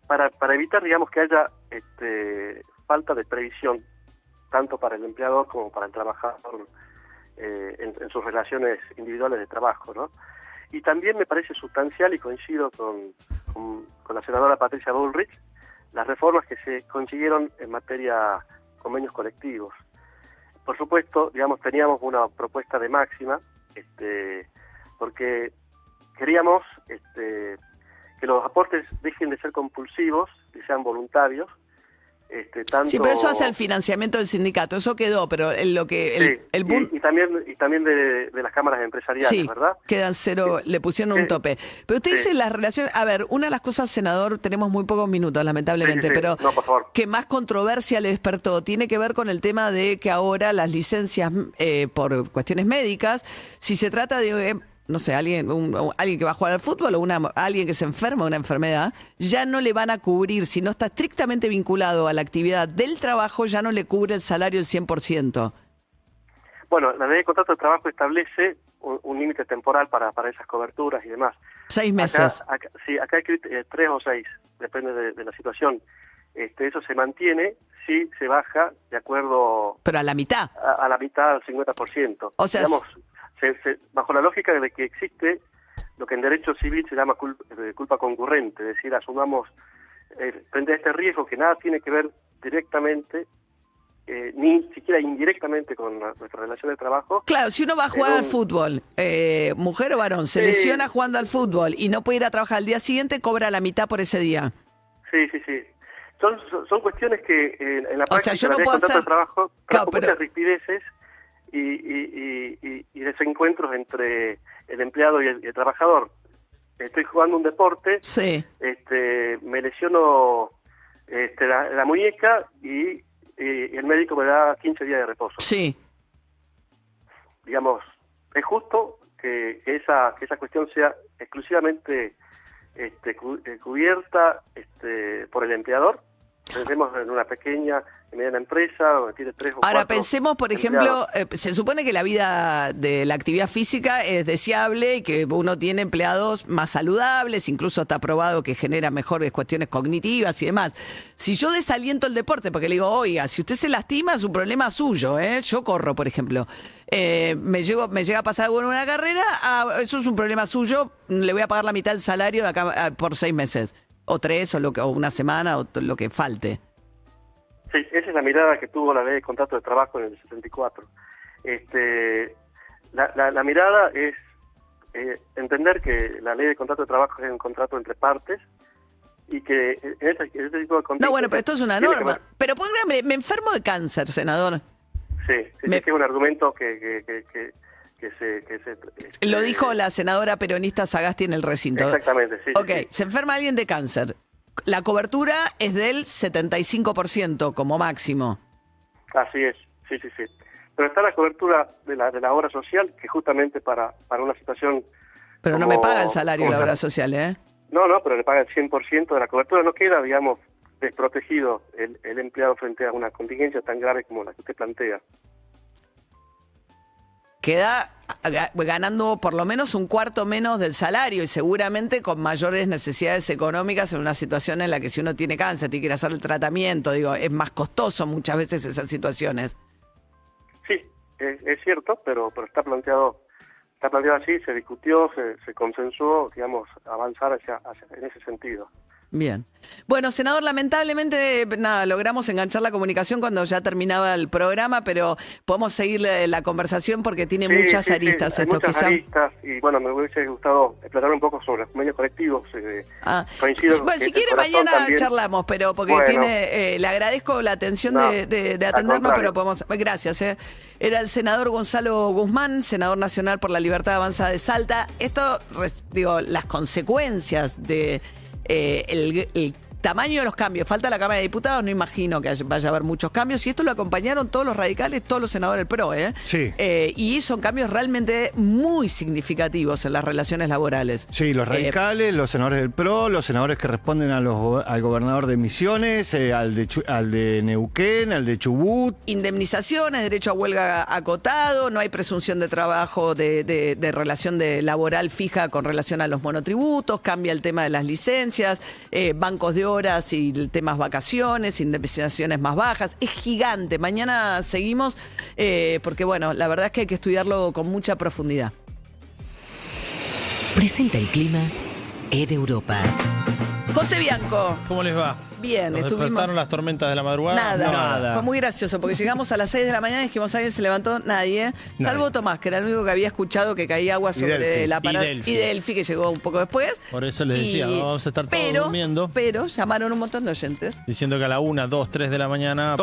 para evitar, digamos, que haya falta de previsión, tanto para el empleador como para el trabajador en sus relaciones individuales de trabajo, ¿no? Y también me parece sustancial, y coincido con la senadora Patricia Bullrich, las reformas que se consiguieron en materia convenios colectivos. Por supuesto, digamos, teníamos una propuesta de máxima, porque queríamos que los aportes dejen de ser compulsivos y sean voluntarios. Tanto... Sí, pero eso hace el financiamiento del sindicato, eso quedó, pero lo que... y también de las cámaras empresariales, sí, ¿verdad? Quedan cero, le pusieron un tope. Pero usted dice las relaciones... A ver, una de las cosas, senador, tenemos muy pocos minutos, lamentablemente, pero no, por favor, que más controversia le despertó, tiene que ver con el tema de que ahora las licencias por cuestiones médicas, si se trata de... no sé, alguien que va a jugar al fútbol o alguien que se enferma de una enfermedad, ya no le van a cubrir, si no está estrictamente vinculado a la actividad del trabajo, ya no le cubre el salario el 100%. Bueno, la ley de contrato de trabajo establece un límite temporal para esas coberturas y demás. 6 meses. Acá hay 3 o 6, depende de la situación. Eso se mantiene si se baja de acuerdo... Pero a la mitad. A la mitad, al 50%. O sea... Digamos, bajo la lógica de que existe lo que en derecho civil se llama culpa concurrente, es decir, asumamos frente a este riesgo que nada tiene que ver directamente, ni siquiera indirectamente con nuestra relación de trabajo. Claro, si uno va a jugar al fútbol, mujer o varón, se lesiona jugando al fútbol y no puede ir a trabajar al día siguiente, cobra la mitad por ese día. Sí. Son cuestiones que en la práctica, o sea, yo no puedo hacer... de trabajo, claro, muchas rispideces y desencuentros entre el empleado y el trabajador. Estoy jugando un deporte, me lesiono la muñeca y el médico me da 15 días de reposo. Sí. Digamos, es justo que esa cuestión sea exclusivamente cubierta por el empleador. Pensemos en una pequeña y mediana empresa donde tiene 3 o 4 Ahora pensemos, por ejemplo, se supone que la vida de la actividad física es deseable y que uno tiene empleados más saludables, incluso está probado que genera mejores cuestiones cognitivas y demás. Si yo desaliento el deporte, porque le digo, oiga, si usted se lastima es un problema suyo, yo corro, por ejemplo, me llega a pasar algo en una carrera, eso es un problema suyo, le voy a pagar la mitad del salario de acá por 6 meses. O 3, o una semana, o lo que falte. Sí, esa es la mirada que tuvo la ley de contrato de trabajo en el 64. La mirada es entender que la ley de contrato de trabajo es un contrato entre partes y que en este tipo de contratos... No, bueno, pero esto es una norma. Pero póngame, me enfermo de cáncer, senador. Sí, es un argumento que lo dijo la senadora peronista Sagasti en el recinto. Exactamente, sí. Ok, se enferma alguien de cáncer. La cobertura es del 75% como máximo. Así es, sí. Pero está la cobertura de la obra social, que justamente para una situación... Pero no me paga el salario de la obra social, ¿eh? No, pero le paga el 100% de la cobertura. No queda, digamos, desprotegido el empleado frente a una contingencia tan grave como la que usted plantea. Queda ganando por lo menos un cuarto menos del salario y seguramente con mayores necesidades económicas en una situación en la que si uno tiene cáncer, tiene que ir a hacer el tratamiento, es más costoso muchas veces esas situaciones. Sí, es cierto, pero está planteado así, se discutió, se consensuó, digamos, avanzar en ese sentido. Bien. Bueno, senador, lamentablemente, nada, logramos enganchar la comunicación cuando ya terminaba el programa, pero podemos seguir la conversación porque tiene muchas aristas. Hay muchas aristas y bueno, me hubiese gustado explorar un poco sobre los convenios colectivos. Coincido. Bueno, si quiere mañana también charlamos, pero porque le agradezco la atención de atendernos, pero podemos. Gracias. Era el senador Gonzalo Guzmán, senador nacional por la Libertad Avanza de Salta. Esto, las consecuencias de el tamaño de los cambios. Falta la Cámara de Diputados, no imagino que vaya a haber muchos cambios. Y esto lo acompañaron todos los radicales, todos los senadores del PRO. Sí. Y son cambios realmente muy significativos en las relaciones laborales. Sí, los radicales, los senadores del PRO, los senadores que responden al gobernador de Misiones, al de Neuquén, al de Chubut. Indemnizaciones, derecho a huelga acotado, no hay presunción de trabajo de relación laboral fija con relación a los monotributos, cambia el tema de las licencias, bancos de horas y temas vacaciones, indemnizaciones más bajas. Es gigante. Mañana seguimos porque, bueno, la verdad es que hay que estudiarlo con mucha profundidad. Presenta el clima Air Europa. José Bianco. ¿Cómo les va? Bien, ¿Nos despertaron las tormentas de la madrugada? Nada. Fue muy gracioso porque llegamos a las 6 de la mañana y dijimos, ¿alguien se levantó? Nadie. Salvo Tomás, que era el único que había escuchado que caía agua sobre la parada. Y Delphi, que llegó un poco después. Por eso les decía, vamos a estar todos durmiendo. Pero llamaron un montón de oyentes. Diciendo que a la 1, 2, 3 de la mañana...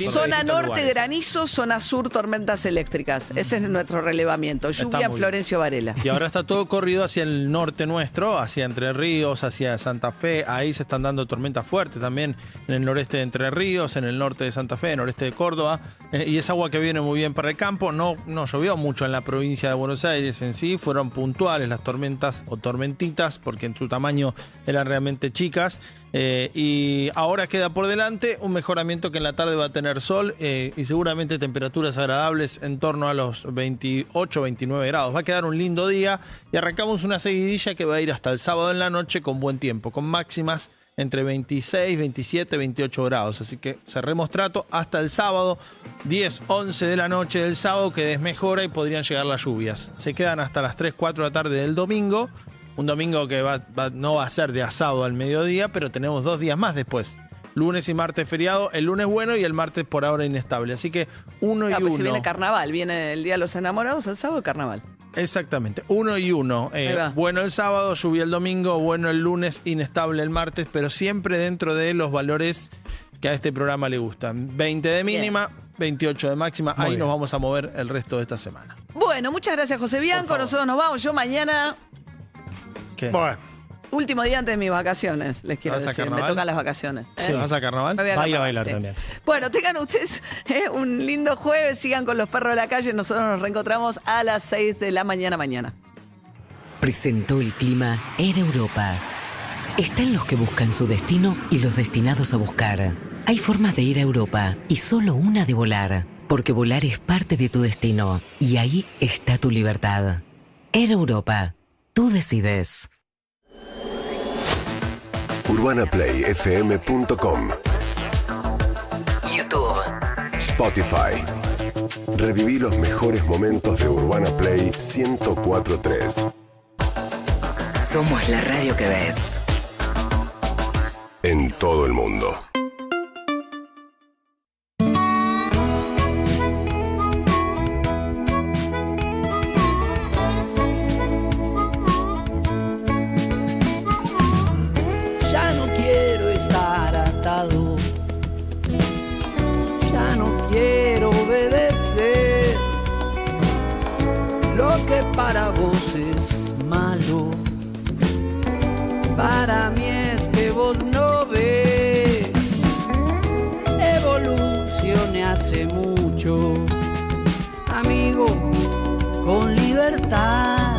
Zona norte, granizo, zona sur, tormentas eléctricas. Ese es nuestro relevamiento. Lluvia, Florencio Varela. Y ahora está todo corrido hacia el norte nuestro, hacia Entre Ríos, hacia Santa Fe. Ahí se están dando tormentas fuertes también en el noreste de Entre Ríos, en el norte de Santa Fe, en el noreste de Córdoba. Y es agua que viene muy bien para el campo. No llovió mucho en la provincia de Buenos Aires en sí. Fueron puntuales las tormentas o tormentitas, porque en su tamaño eran realmente chicas. Y ahora queda por delante un mejoramiento que en la tarde va a tener sol y seguramente temperaturas agradables en torno a los 28, 29 grados. Va a quedar un lindo día y arrancamos una seguidilla que va a ir hasta el sábado en la noche con buen tiempo, con máximas entre 26, 27, 28 grados. Así que cerremos trato hasta el sábado, 10, 11 de la noche del sábado, que desmejora y podrían llegar las lluvias. Se quedan hasta las 3, 4 de la tarde del domingo. Un domingo que no va a ser de asado al mediodía, pero tenemos 2 días más después. Lunes y martes feriado, el lunes bueno y el martes por ahora inestable. Así que 1 y 1. Si viene carnaval, viene el Día de los Enamorados, el sábado carnaval. Exactamente, 1 y 1. Bueno el sábado, lluvia el domingo, bueno el lunes, inestable el martes, pero siempre dentro de los valores que a este programa le gustan. 20 de mínima, 28 de máxima. Ahí nos vamos a mover el resto de esta semana. Bueno, muchas gracias, José Bianco. Nosotros nos vamos. Yo mañana... ¿Qué? Bueno. Último día antes de mis vacaciones, les quiero decir. Me tocan las vacaciones. ¿Sí? ¿Vas a carnaval? Va a ir a bailar también. Bueno, tengan ustedes un lindo jueves. Sigan con los perros de la calle. Nosotros nos reencontramos a las 6 de la mañana. Presentó el clima Air Europa. Están los que buscan su destino y los destinados a buscar. Hay formas de ir a Europa y solo una de volar. Porque volar es parte de tu destino. Y ahí está tu libertad. Air Europa. Tú decides. UrbanaPlayFM.com, YouTube, Spotify. Reviví los mejores momentos de Urbana Play 104.3. Somos la radio que ves. En todo el mundo. Ya no quiero obedecer lo que para vos es malo. Para mí es que vos no ves. Evolucioné hace mucho, amigo, con libertad.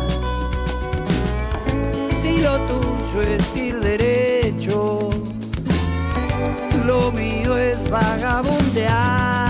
Si lo tuyo es ir derecho, lo mío es vagabundear.